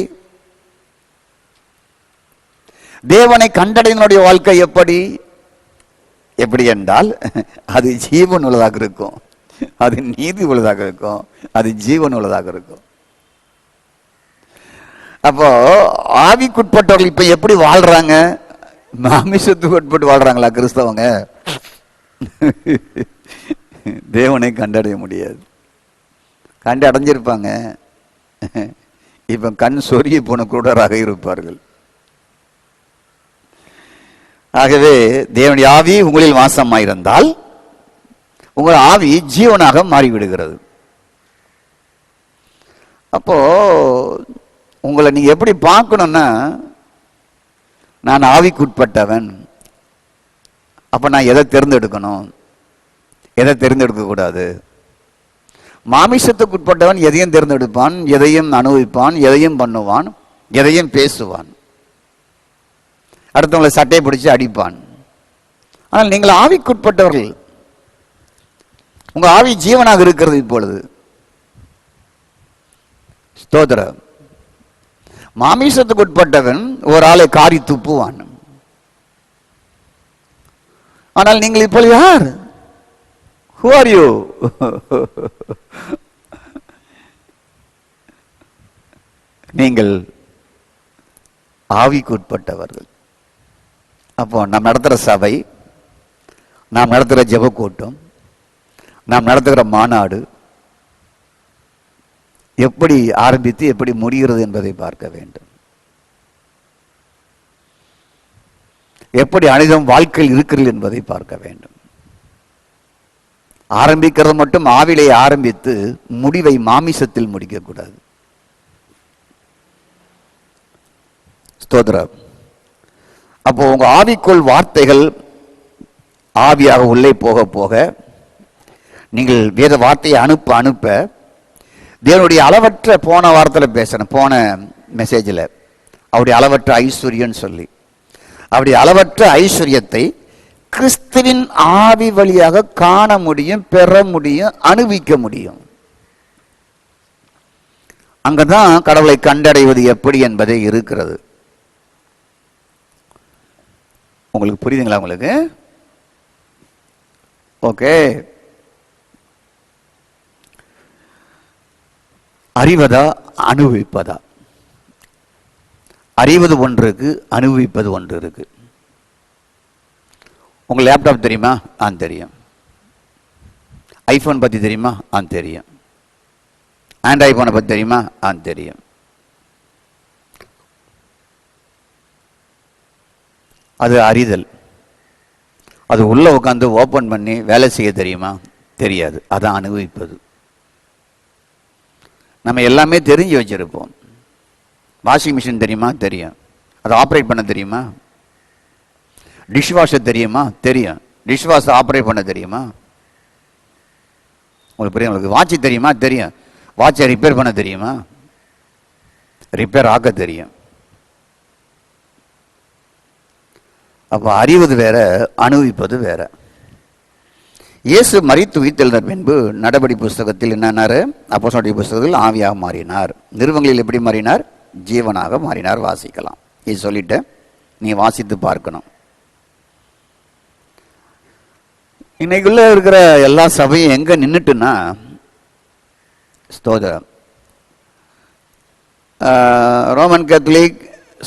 தேவனை கண்டடைந்தனுடைய வாழ்க்கை எப்படி என்றால் அது ஜீவன் உள்ளதாக இருக்கும், அது நீதி உள்ளதாக இருக்கும், அது ஜீவன் உள்ளதாக இருக்கும். அப்போ ஆவிக்குட்பட்டவர்கள் இப்ப எப்படி வாழ்றாங்க? மாமிசத்துக்கு உட்பட்டு வாழ்றாங்களா கிறிஸ்தவங்க? தேவனை கண்டடைய முடியாது. கண்டு அடைஞ்சிருப்பாங்க, இப்ப கண் சொருகி போன குருடராக இருப்பார்கள். ஆகவே தேவனுடைய ஆவி உங்களில் வாசமாயிருந்தால் உங்கள் ஆவி ஜீவனாக மாறிவிடுகிறது. அப்போ உங்களை நீங்க எப்படி பார்க்கணும்னா, நான் ஆவிக்குட்பட்டவன். அப்ப நான் எதை தேர்ந்தெடுக்கணும், எதை தேர்ந்தெடுக்க கூடாது? மாமிசத்துக்குட்பட்டவன் எதையும் தேர்ந்தெடுப்பான், எதையும் அனுபவிப்பான், எதையும் பண்ணுவான், எதையும் பேசுவான், அடுத்தவங்களை சட்டையை பிடிச்சு அடிப்பான். ஆனால் நீங்கள் ஆவிக்குட்பட்டவர்கள். உங்க ஆவி ஜீவனாக இருக்கிறது இப்பொழுது. ஸ்தோத்திரம். மாமிசத்துக்கு உட்பட்டவன் ஒரு ஆளை காரி துப்புவான். ஆனால் நீங்கள் இப்பொழுது யார்? Who are you? நீங்கள் ஆவிக்குட்பட்டவர்கள். அப்போ நாம் நடத்துகிற சபை, நாம் நடத்துகிற ஜெப கூட்டம், நாம் நடத்துகிற மாநாடு எப்படி ஆரம்பித்து எப்படி முடிகிறது என்பதை பார்க்க வேண்டும். எப்படி அனைத்தும் வாழ்க்கையில் இருக்கிறது என்பதை பார்க்க வேண்டும். ஆரம்பிக்கிறது மட்டும் ஆவிலே ஆரம்பித்து முடிவை மாமிசத்தில் முடிக்கக்கூடாது. ஸ்தோத்திரம். அப்போ உங்க ஆவிக்குள் வார்த்தைகள் ஆவியாக உள்ளே போக போக, நீங்கள் வேத வார்த்தையை அனுப்ப அனுப்ப, தேவனுடைய அளவற்ற, போன வாரத்தில் பேசுறேன், போன மெசேஜில் அவருடைய அளவற்ற ஐஸ்வர்யன்னு சொல்லி, அவருடைய அளவற்ற ஐஸ்வர்யத்தை கிறிஸ்துவின் ஆவி வழியாக காண முடியும், பெற முடியும், அனுபவிக்க முடியும். அங்கதான் கடவுளை கண்டடைவது எப்படி என்பதே இருக்கிறது. உங்களுக்கு புரியுதுங்களா? உங்களுக்கு ஓகே? அறிவதா அனுபவிப்பதா? அறிவது ஒன்று இருக்கு, அனுபவிப்பது ஒன்று இருக்கு. உங்க லேப்டாப் தெரியுமா? தெரியும். ஐபோன் பத்தி தெரியுமா? தெரியும். ஆண்ட்ராய்டு போனை பத்தி தெரியுமா? தெரியும். அது அறிதல். அது உள்ள உட்காந்து ஓபன் பண்ணி வேலை செய்ய தெரியுமா? தெரியாது. அதான் அனுபவிப்பது. நம்ம எல்லாமே தெரிஞ்சு வச்சிருப்போம். வாஷிங் மிஷின் தெரியுமா? தெரியும். அதை ஆப்ரேட் பண்ண தெரியுமா? டிஷ்வாஷர் தெரியுமா? தெரியும். டிஷ்வாஷர் ஆப்ரேட் பண்ண தெரியுமா? உங்களுக்கு புரியும்? உங்களுக்கு வாட்ச் தெரியுமா? தெரியும். வாட்சை ரிப்பேர் பண்ண தெரியுமா? ரிப்பேர் ஆக்க தெரியும். அப்போ அறிவது வேற, அனுபவிப்பது வேற. இயேசு மரித்து உயிர்த்தெழுந்த பின்பு நடபடி புஸ்தகத்தில் என்னன்னாரு? அப்போஸ்தலர்களுடைய புஸ்தகத்தில் ஆவியாக மாறினார். நிறுவனங்களில் எப்படி மாறினார்? ஜீவனாக மாறினார். வாசிக்கலாம். இது சொல்லிட்டு நீ வாசித்து பார்க்கணும். இன்னைக்குள்ள இருக்கிற எல்லா சபையும் எங்க நின்றுட்டுன்னா, ஸ்தோத்திரம், ரோமன் கத்தோலிக்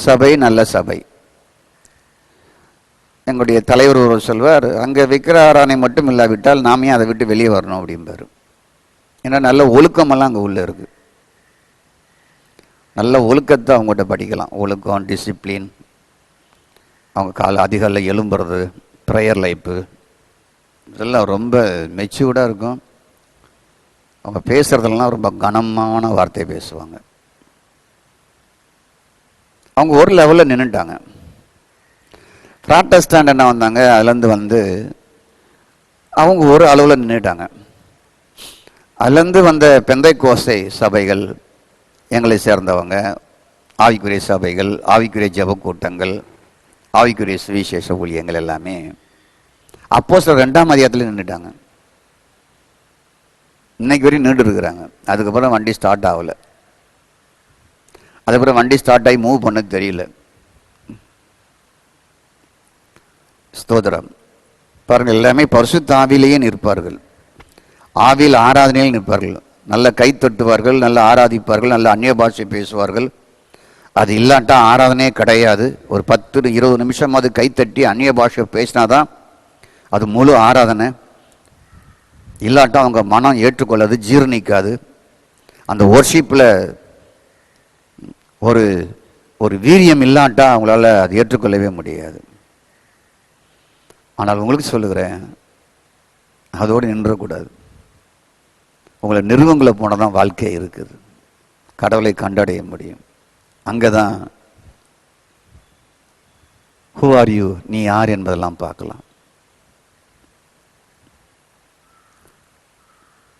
சபை நல்ல சபை. எங்களுடைய தலைவர் ஒருவர் சொல்வார், அங்கே விக்கிர ஆராதனை மட்டும் இல்லாவிட்டால் நாமே அதை விட்டு வெளியே வரணும் அப்படிம்பாரு. ஏன்னா நல்ல ஒழுக்கமெல்லாம் அங்கே உள்ள இருக்கு. நல்ல ஒழுக்கத்தை அவங்ககிட்ட படிக்கலாம். ஒழுக்கம், டிசிப்ளின், அவங்க அதிகாலையில் எழும்புறது, ப்ரேயர் லைஃப்பு, இதெல்லாம் ரொம்ப மெச்சூர்டாக இருக்கும். அவங்க பேசுறதெல்லாம் ரொம்ப கனமான வார்த்தை பேசுவாங்க. அவங்க ஒரு லெவலில் நின்றுட்டாங்க. ப்ராட்டஸ்டாண்ட் என்ன வந்தாங்க, அதுலேருந்து அவங்க ஒரு அளவில் நின்றுட்டாங்க. அதுலேருந்து வந்த பெந்தைக்கோஸ்தை சபைகள், எங்களை சேர்ந்தவங்க, ஆவிக்குரிய சபைகள், ஆவிக்குரிய ஜெப கூட்டங்கள், ஆவிக்குரிய சுவிசேஷ ஊழியங்கள் எல்லாமே அப்போஸ்தலர் 2ஆம் அதிகாரத்தில் நின்றுட்டாங்க. இன்னைக்கு வரையும் நின்று இருக்கிறாங்க. அதுக்கப்புறம் வண்டி ஸ்டார்ட் ஆகலை. அதுக்கப்புறம் வண்டி ஸ்டார்ட் ஆகி மூவ் பண்ண தெரியல. ஸ்தோத்திரம். பாருங்கள், எல்லாமே பரிசுத்த ஆவியிலேயே நிற்பார்கள். ஆவியில் ஆராதனையில் நிற்பார்கள். நல்ல கை தட்டுவார்கள், நல்ல ஆராதிப்பார்கள், நல்ல அந்நிய பாஷை பேசுவார்கள். அது இல்லாட்டா ஆராதனையே கிடையாது. ஒரு 10-20 நிமிஷம் அது கைத்தட்டி அந்நிய பாஷை பேசினாதான் அது முழு ஆராதனை. இல்லாட்டா அவங்க மனம் ஏற்றுக்கொள்ளாது, ஜீர்ணிக்காது. அந்த ஒர்ஷிப்பில் ஒரு ஒரு வீரியம் இல்லாட்டா அவங்களால அது ஏற்றுக்கொள்ளவே முடியாது. ஆனால் உங்களுக்கு சொல்லுகிறேன், அதோடு நின்றக்கூடாது. உங்களை நிறுவங்களை போனால் தான் வாழ்க்கை இருக்குது, கடவுளை கண்டடைய முடியும். அங்கே தான் ஹூ ஆர் யூ, நீ யார் என்பதெல்லாம் பார்க்கலாம்.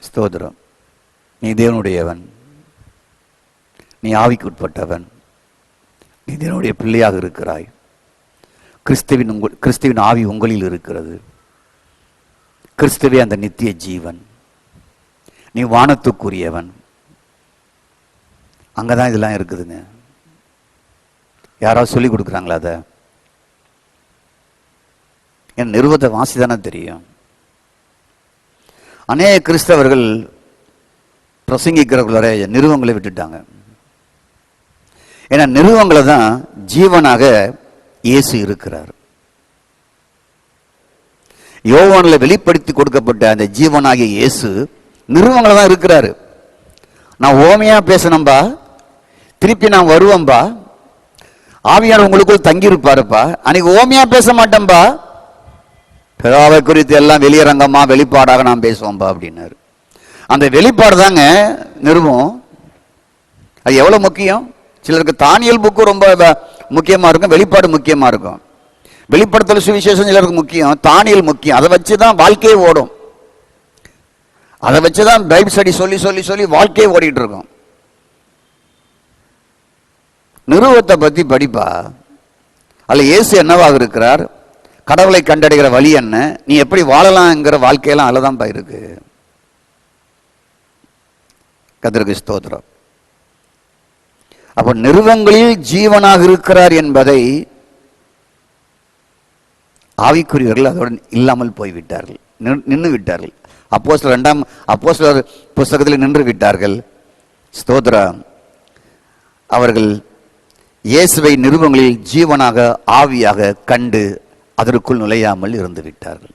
ஸ்தோத்திரம். நீ தேவனுடையவன், நீ ஆவிக்குட்பட்டவன், நீ தேவனுடைய பிள்ளையாக இருக்கிறாய். கிறிஸ்துவின் ஆவி உங்களில் இருக்கிறது. கிறிஸ்துவே அந்த நித்திய ஜீவன். நீ வானத்துக்குரியவன். அங்கதான் இதெல்லாம் இருக்குதுங்க. யாராவது சொல்லி கொடுக்குறாங்களா? அதை என் நிறுவத்தை வாசிதானே தெரியும். அநேக கிறிஸ்தவர்கள் பிரசங்கிக்கிறவர்கள நிறுவங்களை விட்டுட்டாங்க. ஏன்னா நிறுவங்களை தான் ஜீவனாக இயேசு இருக்கிறார். யோவானில் வெளிப்படுத்தி கொடுக்கப்பட்ட அந்த ஜீவனாகிய இயேசு நிறுவங்களை தான் இருக்கிறாரு. நான் ஓமையா பேசணும்பா, திருப்பி நான் வருவேன்பா, ஆவியானவர் உங்களுக்குள் தங்கியிருப்பாருப்பா, அன்னைக்கு ஓமையா பேச மாட்டேன்பா, பிதாவை குறித்து எல்லாம் வெளியரங்கமா வெளிப்பாடாக நான் பேசுவோம்பா அப்படின்னாரு. அந்த வெளிப்பாடு தாங்க நிறுவம். அது எவ்வளவு முக்கியம். சிலருக்கு தானியல் புக்கு ரொம்ப முக்கியமா இருக்கும், வெளிப்பாடு முக்கியமா இருக்கும். வெளிப்படுத்தல் சுவிசேஷம் சிலருக்கு முக்கியம், தானியல் முக்கியம். அதை வச்சுதான் வாழ்க்கையே ஓடும். அதை வச்சுதான் பைபிள் ஸ்டடி சொல்லி சொல்லி சொல்லி வாழ்க்கையே ஓடிட்டு இருக்கும். நிறுவத்தை பத்தி படிப்பா. அல்ல இயேசு என்னவாக இருக்கிறார், கடவுளை கண்டடைகிற வழி என்ன, நீ எப்படி வாழலாம்ங்கிற வாழ்க்கையெல்லாம் அல்லதான்பா இருக்கு. கர்த்தருக்கு ஸ்தோத்திரம். அப்ப நிறுவங்களில் ஜீவனாக இருக்கிறார் என்பதை ஆவிக்குரியவர்கள் அதோடு இல்லாமல் போய்விட்டார்கள், நின்று விட்டார்கள். அப்போஸ்தலர் புஸ்தகத்தில் நின்று விட்டார்கள். ஸ்தோத்திரம். அவர்கள் இயேசுவை நிறுவங்களில் ஜீவனாக ஆவியாக கண்டு அதற்குள் நுழையாமல் இருந்து விட்டார்கள்.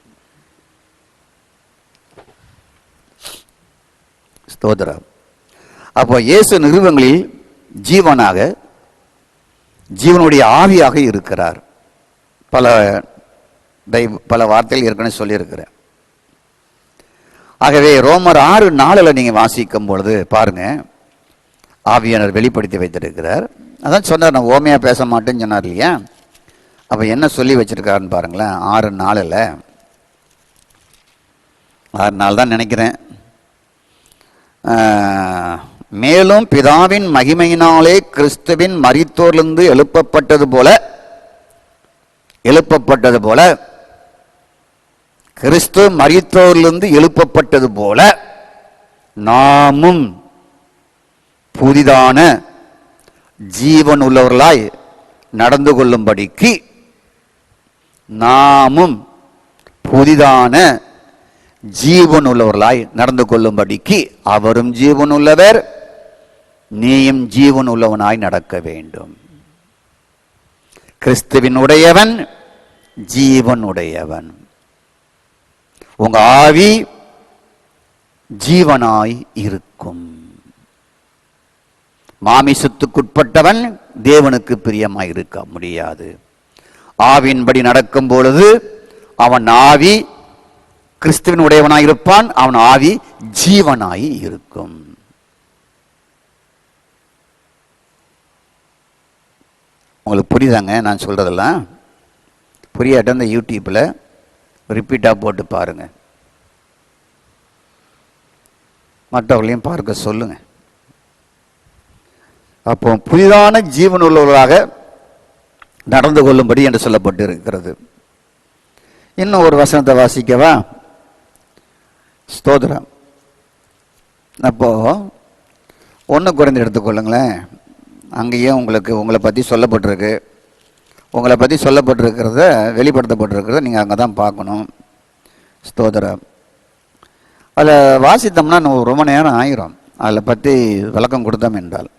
ஸ்தோத்திரம். அப்போ இயேசு நிறுவங்களில் ஜீவனாக, ஜீவனுடைய ஆவியாக இருக்கிறார். பல வார்த்தைகள் ஏற்கனவே சொல்லியிருக்கிறேன். ஆகவே ரோமர் 6:4 நீங்க வாசிக்கும் பொழுது பாருங்க, ஆவியானவர் வெளிப்படுத்தி வைத்திருக்கிறார். அதான் சொன்னார், நான் ஓமையா பேச மாட்டேன்னு சொன்னார் இல்லையா. அப்ப என்ன சொல்லி வச்சிருக்காருன்னு பாருங்களேன். 6:4 6:4 தான் நினைக்கிறேன். மேலும் பிதாவின் மகிமையினாலே கிறிஸ்துவின் மரித்தோரிலிருந்து எழுப்பப்பட்டது போல கிறிஸ்து மரித்தோரிலிருந்து எழுப்பப்பட்டது போல நாமும் புதிதான ஜீவன் உள்ளவர்களாய் நடந்து கொள்ளும்படிக்கு, நாமும் புதிதான ஜீவன் உள்ளவர்களாய் நடந்து கொள்ளும்படிக்கு அவரும் ஜீவன் உள்ளவர், நீயும் ஜீவன் உள்ளவனாய் நடக்க வேண்டும். கிறிஸ்துவின் உடையவன் ஜீவன் உடையவன். உங்க ஆவி ஜீவனாய் இருக்கும். மாமிசத்துக்குட்பட்டவன் தேவனுக்கு பிரியமாய் இருக்க முடியாது. ஆவியின்படி நடக்கும் பொழுது அவன் ஆவி கிறிஸ்துவின் உடையவனாய் இருப்பான், அவன் ஆவி ஜீவனாய் இருக்கும். உங்களுக்கு புரியுதாங்க நான் சொல்றதெல்லாம்? புரியாட்ட இந்த யூடியூப்ல ரிப்பீட்டா போட்டு பாருங்க, மற்றவர்களையும் பார்க்க சொல்லுங்க. அப்போ புதிதான ஜீவன் உள்ளவர்களாக நடந்து கொள்ளும்படி என்று சொல்லப்பட்டு இருக்கிறது. இன்னும் ஒரு வசனத்தை வாசிக்கவா? ஸ்தோத்திரம். அப்போ 1 குறைந்து எடுத்துக்கொள்ளுங்களேன். அங்கேயே உங்களை பற்றி சொல்லப்பட்டிருக்கு. உங்களை பற்றி சொல்லப்பட்டிருக்கிறத, வெளிப்படுத்தப்பட்டிருக்கிறத நீங்கள் அங்கே தான் பார்க்கணும். ஸ்தோத்திரம். அதில் வாசித்தோம்னா ரொம்ப நேரம் ஆயிரும். அதில் பற்றி விளக்கம் கொடுத்தோம் என்றால்.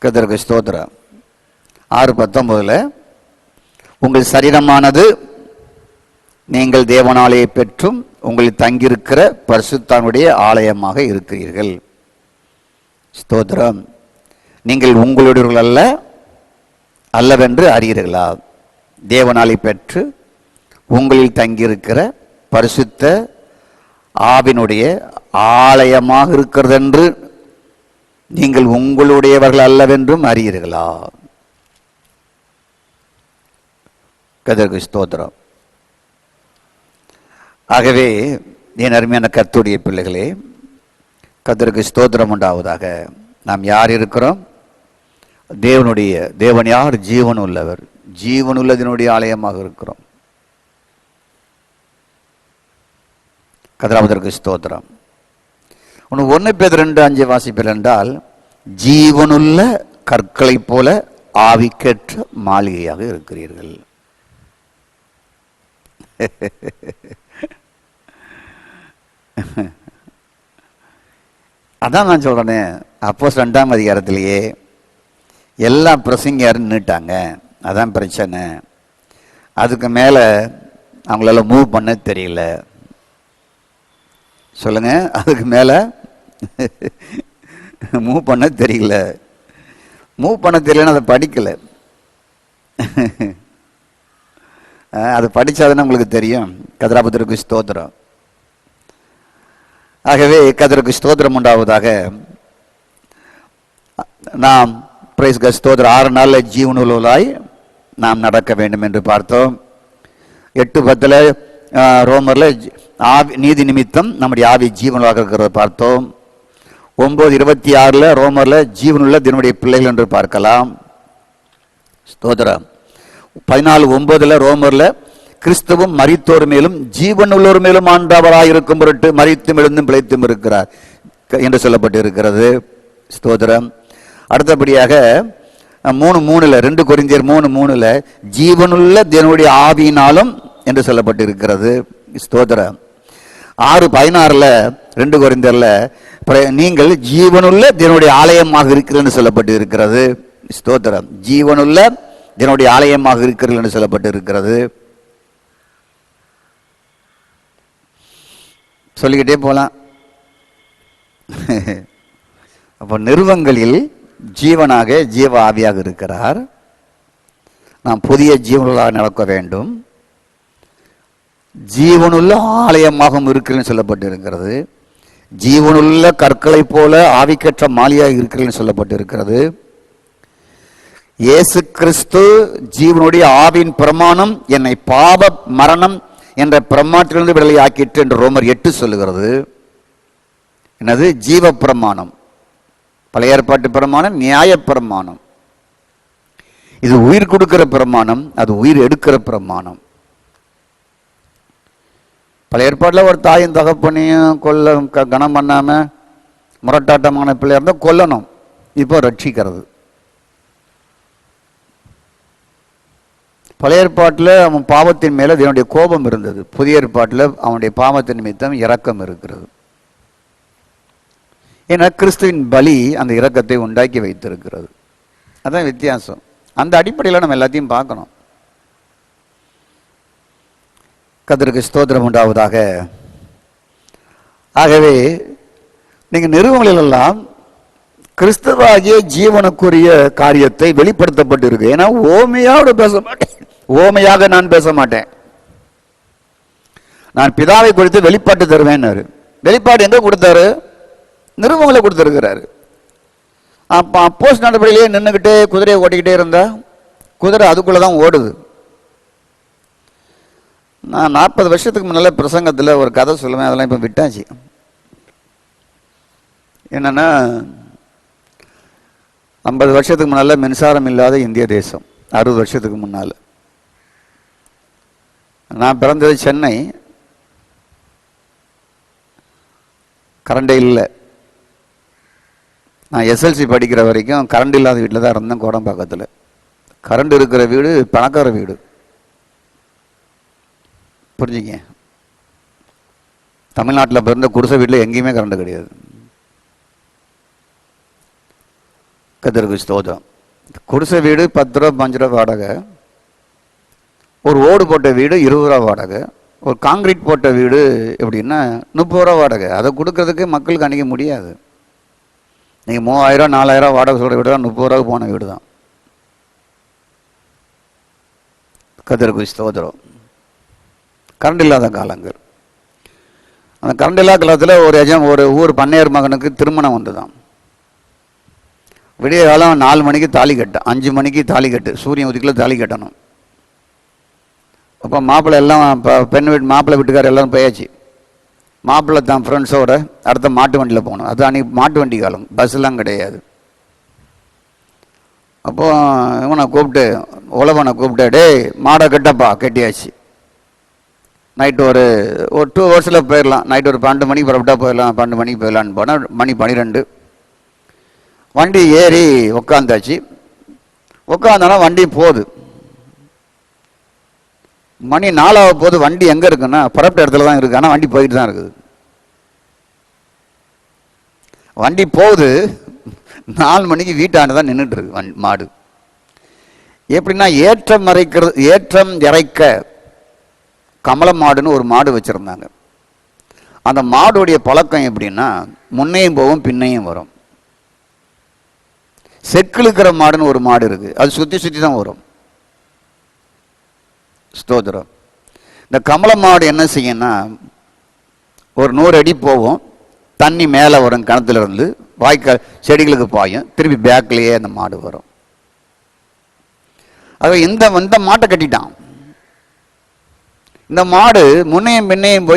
கர்த்தருக்கு ஸ்தோத்திரம். 6:19 உங்கள் சரீரமானது நீங்கள் தேவனாலே பெற்றும் உங்களில் தங்கியிருக்கிற பரிசுத்தானுடைய ஆலயமாக இருக்கிறீர்கள். ஸ்தோத்திரம். நீங்கள் உங்களுடையவர்கள் அல்ல அல்லவென்று அறியீர்களா? தேவனாலை பெற்று உங்களில் தங்கியிருக்கிற பரிசுத்த ஆவினுடைய ஆலயமாக இருக்கிறது என்று நீங்கள் உங்களுடையவர்கள் அல்லவென்றும் அறியீர்களா? கர்த்தருக்கு ஸ்தோத்திரம். ஆகவே என் அருமையான கர்த்தருடைய பிள்ளைகளே, கர்த்தருக்கு ஸ்தோத்திரம் உண்டாவதாக. நாம் யார் இருக்கிறோம்? தேவன் யார்? ஜீவன் உள்ளவர். ஜீவன் உள்ளதினுடைய ஆலயமாக இருக்கிறோம். கர்த்தருக்கு ஸ்தோத்திரம். 1 பேதுரு 2:5 வாசிப்பீர்கள் என்றால், ஜீவனுள்ள கற்களை போல ஆவிக்கேற்ற மாளிகையாக இருக்கிறீர்கள். அதான் நான் சொல்றேனே, அப்போஸ்தலர் 2ஆம் அதிகாரத்திலேயே எல்லா பிரசங்கியாரும் நின்னுட்டாங்க. அதான் பிரச்சனை. அதுக்கு மேலே அவங்களால மூவ் பண்ண தெரியல. சொல்லுங்க, அதுக்கு மேலே மூவ் பண்ண தெரியல. மூவ் பண்ண தெரியலன்னு அதை படிக்கலை. அது படித்தாதானே உங்களுக்கு தெரியும். கர்த்தருக்கு ஸ்தோத்திரம். ஆகவே கர்த்தருக்கு ஸ்தோத்திரம் உண்டாவதாக. நாம் பிரைஸ் காட் ஸ்தோத்திரம் 6 நாளில் ஜீவனுள்ளவர்களாய் நாம் நடக்க வேண்டும் என்று பார்த்தோம். 8:10 ரோமரில் நீதி நிமித்தம் நம்முடைய ஆவி ஜீவனுள்ளாக இருக்கிறத பார்த்தோம். 9:26 ரோமரில் ஜீவனுள்ள தினுடைய பிள்ளைகள் என்று பார்க்கலாம். ஸ்தோத்திரம். 14:9 ரோமரில் கிறிஸ்துவும் மரித்தோர் மேலும் ஜீவனுள்ளோர் மேலும் ஆண்டவராய் இருக்கும் பொருட்டு மரித்தும் எழுந்தும் பிழைத்தும் இருக்கிறார் என்று சொல்லப்பட்டு இருக்கிறது. ஸ்தோத்திரம். அடுத்தபடியாக 3:3 2 கொரிந்தியர் 3:3 ஜீவனுள்ள தேவனுடைய ஆவியினாலும் என்று சொல்லப்பட்டு இருக்கிறது. ஸ்தோத்திரம். 6:16 2 கொரிந்தியர்ல நீங்கள் ஜீவனுள்ள தேவனுடைய ஆலயமாக இருக்கிறது சொல்லப்பட்டு இருக்கிறது. ஸ்தோத்திரம். ஜீவனுள்ள தேவனுடைய ஆலயமாக இருக்கிறது என்று சொல்லப்பட்டு இருக்கிறது. சொல்லிக்கிட்டே போலாம். அப்போ நிறுவங்களில் ஜீவனாக ஜீவ ஆவியாக இருக்கிறார். நாம் புதிய ஜீவனுள்ளாக நடக்க வேண்டும். ஜீவனுள்ள ஆலயமாகவும் இருக்கிறேன்னு சொல்லப்பட்டு இருக்கிறது. ஜீவனுள்ள கற்களை போல ஆவிக்கற்ற மாளிகையாக இருக்கிறேன்னு சொல்லப்பட்டு இருக்கிறது. இயேசு கிறிஸ்து ஜீவனுடைய ஆவியின் பிரமாணம் என்னை பாவ மரணம் என்ற பிரமாணத்திலிருந்து விடுதலை ஆக்கிட்டு என்று ரோமர் 8 சொல்லுகிறது. என்னது? ஜீவ பிரமாணம். பழைய ஏற்பாட்டு பிரமாணம் நியாய பிரமாணம். இது உயிர் கொடுக்கிற பிரமாணம், அது உயிர் எடுக்கிற பிரமாணம். பழைய ஏற்பாட்டில் ஒரு தாயும் தகப்பனையும் கனம் பண்ணாம முரட்டாட்டமான பிள்ளையா இருந்தால் கொல்லணும். இப்போ ரட்சிக்கிறது. பழைய ஏற்பாட்டில் அவன் பாவத்தின் மேலே இதனுடைய கோபம் இருந்தது. புதிய ஏற்பாட்டில் அவனுடைய பாவத்தின் நிமித்தம் இரக்கம் இருக்கிறது. ஏன்னா கிறிஸ்துவின் பலி அந்த இரக்கத்தை உண்டாக்கி வைத்திருக்கிறது. அதான் வித்தியாசம். அந்த அடிப்படையில் நம்ம எல்லாத்தையும் பார்க்கணும். கர்த்தருக்கு ஸ்தோத்திரம் உண்டாவதாக. ஆகவே நீங்கள் நிறுவனங்களெல்லாம் கிறிஸ்துவாகிய ஜீவனுக்குரிய காரியத்தை வெளிப்படுத்தப்பட்டு இருக்கு. ஏன்னா ஓமையோடு பேச மாட்டேன், ஓமையாக நான் பேச மாட்டேன். நான் பிதாவை குறித்து வெளிப்பாட்டு தருவேன். வெளிப்பாடு எங்க கொடுத்தாரு? நிறுவனங்களை கொடுத்திருக்கிறாரு. அப்போ அப்போஸ் நடவடிக்கையிலே நின்றுக்கிட்டே குதிரையை ஓட்டிக்கிட்டே இருந்தா குதிரை அதுக்குள்ளதான் ஓடுது. நான் 40 வருஷத்துக்கு முன்னால பிரசங்கத்தில் ஒரு கதை சொல்லுவேன். அதெல்லாம் இப்போ விட்டாச்சு. என்னன்னா 50 வருஷத்துக்கு முன்னால மின்சாரம் இல்லாத இந்திய தேசம். 60 வருஷத்துக்கு முன்னால நான் பிறந்தது சென்னை. கரண்டே இல்லை. நான் எஸ்எல்சி படிக்கிற வரைக்கும் கரண்ட் இல்லாத வீட்டில் தான் இருந்தேன். கோடம்பாக்கத்தில் கரண்ட் இருக்கிற வீடு பணக்கார வீடு. புரிஞ்சுங்க. தமிழ்நாட்டில் பிறந்த குடிசை வீட்டில் எங்கேயுமே கரண்ட் கிடையாது. கர்த்தருக்கு ஸ்தோத்திரம். குடிசை வீடு 10 ரூபா 5 ரூபா வாடகை. ஒரு ஓடு போட்ட வீடு 20 ரூபா வாடகை. ஒரு காங்கிரீட் போட்ட வீடு எப்படின்னா 30 ரூபா வாடகை. அதை கொடுக்கறதுக்கு மக்களுக்கு அன்றைக்கி முடியாது. நீங்கள் 3000 4000 வாடகை சொல்கிற வீடு தான் 30 ரூபாய்க்கு போன வீடு தான். கர்த்தருக்கு ஸ்தோத்திரம். கரண்ட் இல்லாத காலங்கள். அந்த கரண்ட் இல்லாத காலத்தில் ஒரு ஊர் பண்ணையர் மகனுக்கு திருமணம் வந்துதான். விடிய காலம் 4 மணிக்கு தாலி கட்டு, 5 மணிக்கு தாலி கட்டு, சூரியன் உதிக்கில் தாலி கட்டணும். அப்போ மாப்பிள்ளை எல்லாம் பெண் மாப்பிள்ளை வீட்டுக்காரர் எல்லோரும் போயாச்சு. மாப்பிள்ளை தான் ஃப்ரெண்ட்ஸோட அடுத்த மாட்டு வண்டியில் போகணும். அது அன்றைக்கி மாட்டு வண்டி காலம், பஸ்ஸெலாம் கிடையாது. அப்போது இவனை கூப்பிட்டு, உழவனை கூப்பிட்டு, டேய் மாடை கட்டப்பா, கட்டியாச்சு. நைட்டு ஒரு 2 ஹவர்ஸில் போயிடலாம். நைட்டு ஒரு 12 மணிக்கு புறப்பட்டா போயிடலாம். 12 மணிக்கு போயிடலான்னு போனால் மணி 12. வண்டி ஏறி உக்காந்தாச்சு. உக்காந்தானா வண்டி போகுது. மணி 4 போது. வண்டி எங்கே இருக்குன்னா புறப்பட்ட இடத்துல தான் இருக்குது. ஆனால் வண்டி போயிட்டு தான் இருக்குது. வண்டி போகுது. 4 மணிக்கு வீட்டாண்டு தான் நின்றுட்டு இருக்கு மாடு. எப்படின்னா ஏற்றம் இறைக்க கமல மாடுன்னு ஒரு மாடு வச்சுருந்தாங்க. அந்த மாடுடைய பழக்கம் எப்படின்னா முன்னையும் போகும் பின்னையும் வரும். செக்கிழுக்கிற மாடுன்னு ஒரு மாடு இருக்குது. அது சுற்றி சுற்றி தான் வரும். ஸ்தோத்திரம். இந்த கமல மாடு என்ன செய்யும்னா ஒரு 100 அடி போகும். தண்ணி மேலே வரும், கிணத்துல இருந்து வாய்க்கால் செடிகளுக்கு பாயும். திருப்பி பேக்லேயே அந்த மாடு வரும். அது இந்த மாட்டை கட்டிட்டான். இந்த மாடு முன்னையும் பின்னையும்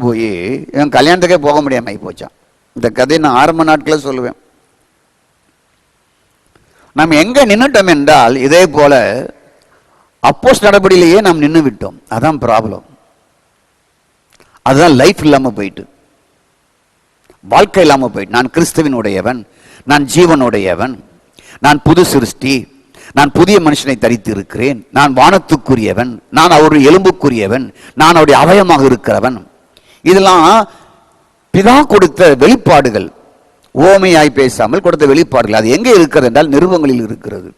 போய் இவன் கல்யாணத்துக்கே போக முடியாம ஆகி போச்சான். இந்த கதையை நான் ஆரம்ப நாட்களில் சொல்லுவேன். நாம் எங்க நின்றுட்டோம் என்றால் இதே போல அப்போஸ்தலர் நடபடியிலேயே நாம் நின்று விட்டோம். அதான் ப்ராப்ளம். அதுதான் லைஃப் இல்லாமல் போயிட்டு, வாழ்க்கை இல்லாமல் போயிட்டு. நான் கிறிஸ்துவினுடையவன், நான் ஜீவனுடையவன், நான் புது சிருஷ்டி, நான் புதிய மனுஷனை தரித்து இருக்கிறேன், நான் வானத்துக்குரியவன், நான் அவருடைய எலும்புக்குரியவன், நான் அவருடைய அவயமாக இருக்கிறவன். இதெல்லாம் பிதா கொடுத்த வெளிப்பாடுகள், ஓமையாய் பேசாமல் கொடுத்த வெளிப்பாடுகள். அது எங்கே இருக்கிறது என்றால் நிருபங்களில் இருக்கிறது.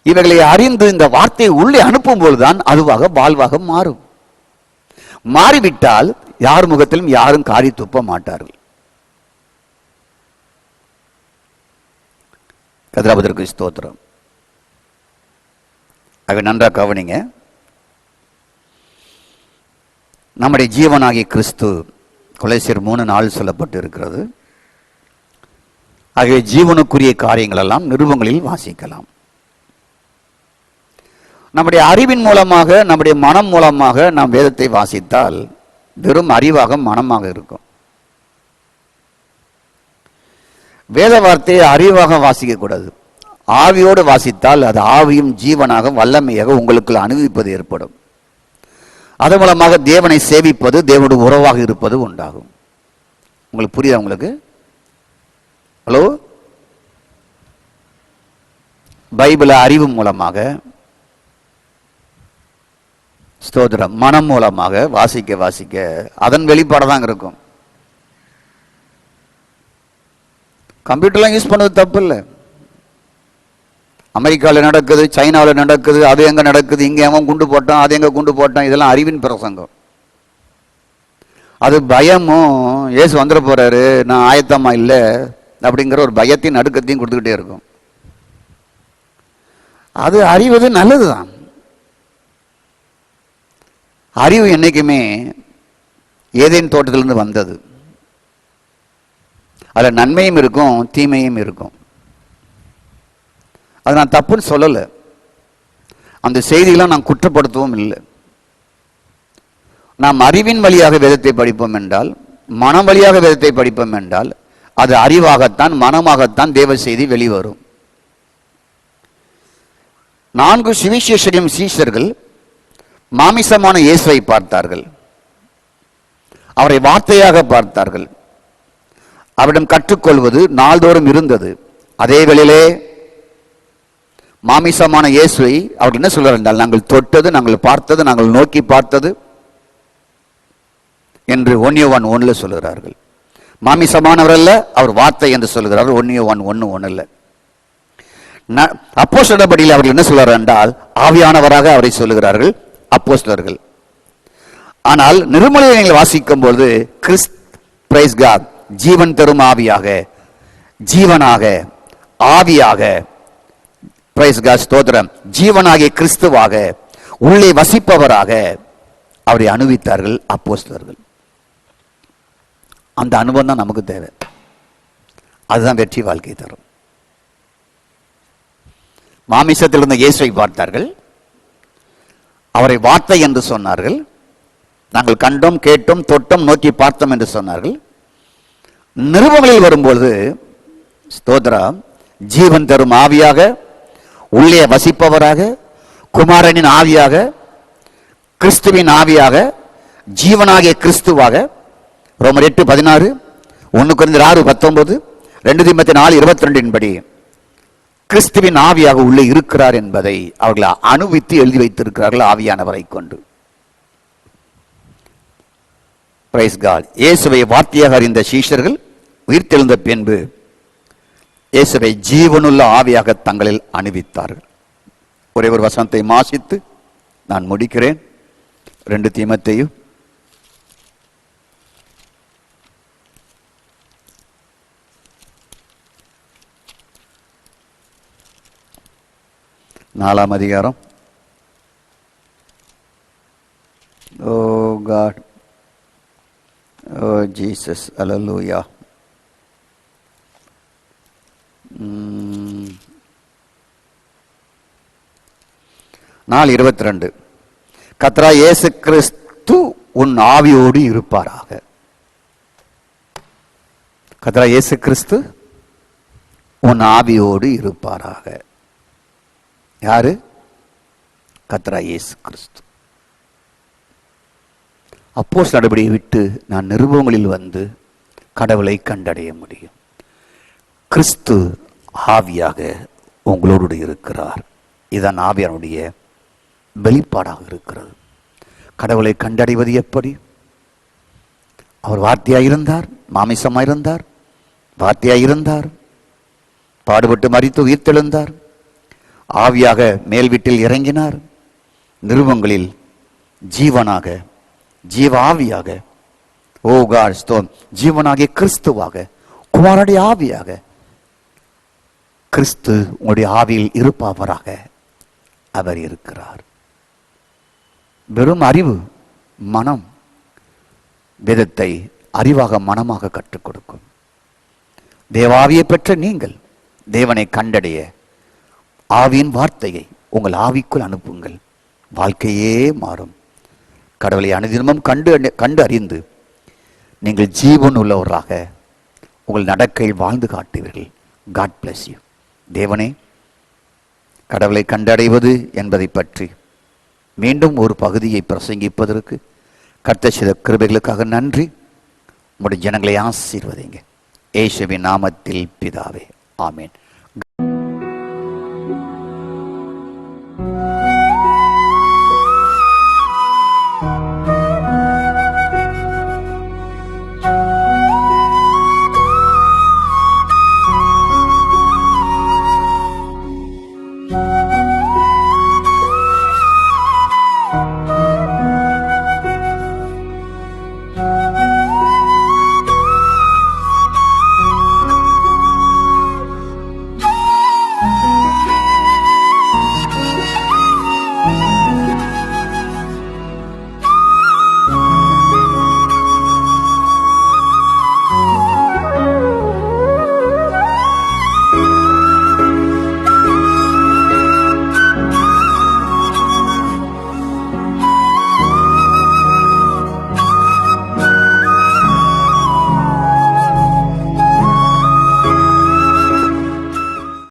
இவைகளை அறிந்து இந்த வார்த்தையை உள்ளே அனுப்பும் போதுதான் அதுவாக வாழ்வாக மாறும். மாறிவிட்டால் யார் முகத்திலும் யாரும் காரி துப்ப மாட்டார்கள். கதிராபதற்கு ஸ்தோத்திரம். ஆக நன்றாக கவனிங்க. நம்முடைய ஜீவனாகிய கிறிஸ்து கொலோசியர் 3:4 சொல்லப்பட்டு இருக்கிறது. ஆகவே ஜீவனுக்குரிய காரியங்கள் எல்லாம் நிருபங்களில் வாசிக்கலாம். நம்முடைய அறிவின் மூலமாக, நம்முடைய மனம் மூலமாக நாம் வேதத்தை வாசித்தால் வெறும் அறிவாக மனமாக இருக்கும். வேத வார்த்தையை அறிவாக வாசிக்க கூடாது. ஆவியோடு வாசித்தால் அது ஆவியும் ஜீவனாக வல்லமையாக உங்களுக்குள் அனுபவிப்பது ஏற்படும். அதன் மூலமாக தேவனை சேவிப்பது, தேவனுடைய உறவாக இருப்பது உண்டாகும். உங்களுக்கு புரியுதா? உங்களுக்கு ஹலோ? பைபிளை அறிவு மூலமாக, ஸ்தோத்திரம், மனம் மூலமாக வாசிக்க வாசிக்க அதன் வெளிப்பாடு தான் இருக்கும். கம்ப்யூட்டர்லாம் யூஸ் பண்ணது தப்பு இல்லை. அமெரிக்காவில் நடக்குது, சைனாவில் நடக்குது, அது எங்கே நடக்குது, இங்கே எவன் குண்டு போட்டான், அது எங்கே குண்டு போட்டான், இதெல்லாம் அறிவின் பிரசங்கம். அது பயமும் ஏசு வந்துட போறாரு, நான் ஆயத்தமா இல்லை அப்படிங்கிற ஒரு பயத்தையும் நடுக்கத்தையும் கொடுத்துக்கிட்டே இருக்கும். அது அறிவது நல்லதுதான். அறிவு என்னைக்குமே ஏதேன் தோட்டத்திலிருந்து வந்தது. அதில் நன்மையும் இருக்கும், தீமையும் இருக்கும். அது நான் தப்புன்னு சொல்லலை. அந்த செய்தியெல்லாம் நான் குற்றப்படுத்தவும் இல்லை. நாம் அறிவின் வழியாக வேதத்தை படிப்போம் என்றால், மனம் வழியாக வேதத்தை படிப்போம் என்றால், அது அறிவாகத்தான் மனமாகத்தான் தேவ செய்தி வெளிவரும். 4 சுவிசேஷரின் சீஷர்கள் மாமிசமான இயேசுவை பார்த்தார்கள். அவரை வார்த்தையாக பார்த்தார்கள். அவரிடம் கற்றுக்கொள்வது நாள்தோறும் இருந்தது. அதே வேளையிலே மாமிசமான இயேசுவை அவர் என்ன சொல்றார் என்றால், நாங்கள் தொட்டது, நாங்கள் பார்த்தது, நாங்கள் நோக்கி பார்த்தது என்று 1 யோவான் 1 சொல்லுகிறார்கள். மாமிசமானவர் அல்ல, அவர் வார்த்தை என்று சொல்லுகிறார். 1 யோவான் 1:1. அப்போஸ்தலர் நடபடியில் அவர்கள் என்ன சொல்றார் என்றால், ஆவியானவராக அவரை சொல்லுகிறார்கள் அப்போஸ்தலர்கள். ஆனால் நிருபங்களை நீங்கள் வாசிக்கும் போது பிரைஸ் காட், ஜீவன் தரும் ஆவியாக ஜீவனாக, ஆவியாக, பிரைஸ் காட், ஸ்தோத்திரம், ஜீவனாகிய கிறிஸ்துவாக உள்ளே வசிப்பவராக அவரை அனுபவித்தார்கள் அப்போஸ்தலர்கள். அந்த அனுபவம் தான் நமக்கு தேவை. அதுதான் வெற்றி வாழ்க்கை தரும். மாமிசத்தில் இருந்த இயேசுவை பார்த்தார்கள், அவரை வார்த்தை என்று சொன்னார்கள். நாங்கள் கண்டோம், கேட்டோம், தொட்டோம், நோக்கி பார்த்தோம் என்று சொன்னார்கள். நிருபங்களில் வரும்போது ஸ்தோத்திரம், ஜீவன் தரும் ஆவியாக, உள்ளே வசிப்பவராக, குமாரனின் ஆவியாக, கிறிஸ்துவின் ஆவியாக, ஜீவனாகிய கிறிஸ்துவாக, ரோமர் 8:16, 1 கொரிந்தியர் 6:19, 2 தீமோத்தேயு 4:22 படி கிறிஸ்துவின் ஆவியாக உள்ளே இருக்கிறார் என்பதை அவர்கள் அனுபவித்து எழுதி வைத்திருக்கிறார்கள் ஆவியானவரை கொண்டு. Praise God. இயேசுவை வார்த்தையாக அறிந்த சீஷர்கள் உயிர்த்தெழுந்த பின்பு இயேசுவை ஜீவனுள்ள ஆவியாக தங்களில் அனுபவித்தார்கள். ஒரே ஒரு வசனத்தை வாசித்து நான் முடிக்கிறேன். 2 தீமோத்தேயு 4ஆம் அதிகாரம். ஓ காட், ஓ ஜீசஸ், அல்லேலூயா. 4:22, கர்த்தராகிய இயேசு கிறிஸ்து உன் ஆவியோடு இருப்பாராக. கர்த்தராகிய இயேசு கிறிஸ்து உன் ஆவியோடு இருப்பாராக. யாரு? கர்த்தராகிய இயேசு கிறிஸ்து. அப்போஸ்தலர் நடபடியை விட்டு நான் நிருபங்களில் வந்து கடவுளை கண்டடைய முடியும். கிறிஸ்து ஆவியாக உங்களோடு இருக்கிறார். இதுதான் ஆவியானுடைய வெளிப்பாடாக இருக்கிறது. கடவுளை கண்டடைவது எப்படி? அவர் வார்த்தையாயிருந்தார், மாமிசமாயிருந்தார், வார்த்தையாயிருந்தார், பாடுபட்டு மரித்து உயிர்த்தெழுந்தார், ஆவியாக மேல் வீட்டில் இறங்கினார், நிருபங்களில் ஜீவனாக, ஜீவ ஆவியாக, ஓ காட் ஸ்தோத்திரம், ஜீவனாகிய கிறிஸ்துவாக, குமாரனுடைய ஆவியாக, கிறிஸ்து உங்களுடைய ஆவியில் இருப்பவராக அவர் இருக்கிறார். வெறும் அறிவு, மனம் வேதத்தை அறிவாக மனமாக கற்றுக் கொடுக்கும். தேவாவியை பெற்ற நீங்கள் தேவனை கண்டடைய ஆவியின் வார்த்தையை உங்கள் ஆவிக்குள் அனுப்புங்கள். வாழ்க்கையே மாறும். கடவுளை அனுதினமும் கண்டு அறிந்து நீங்கள் ஜீவன் உள்ளவராக உங்கள் நடக்கையில் வாழ்ந்து காட்டுவீர்கள். God bless you. தேவனே, கடவுளை கண்டடைவது என்பதை பற்றி மீண்டும் ஒரு பகுதியை பிரசங்கிப்பதற்கு கர்த்தர் செய்த கிருபைகளுக்காக நன்றி. உங்களுடைய ஜனங்களை ஆசீர்வதிங்க. இயேசுவின் நாமத்தில் பிதாவே, ஆமேன்.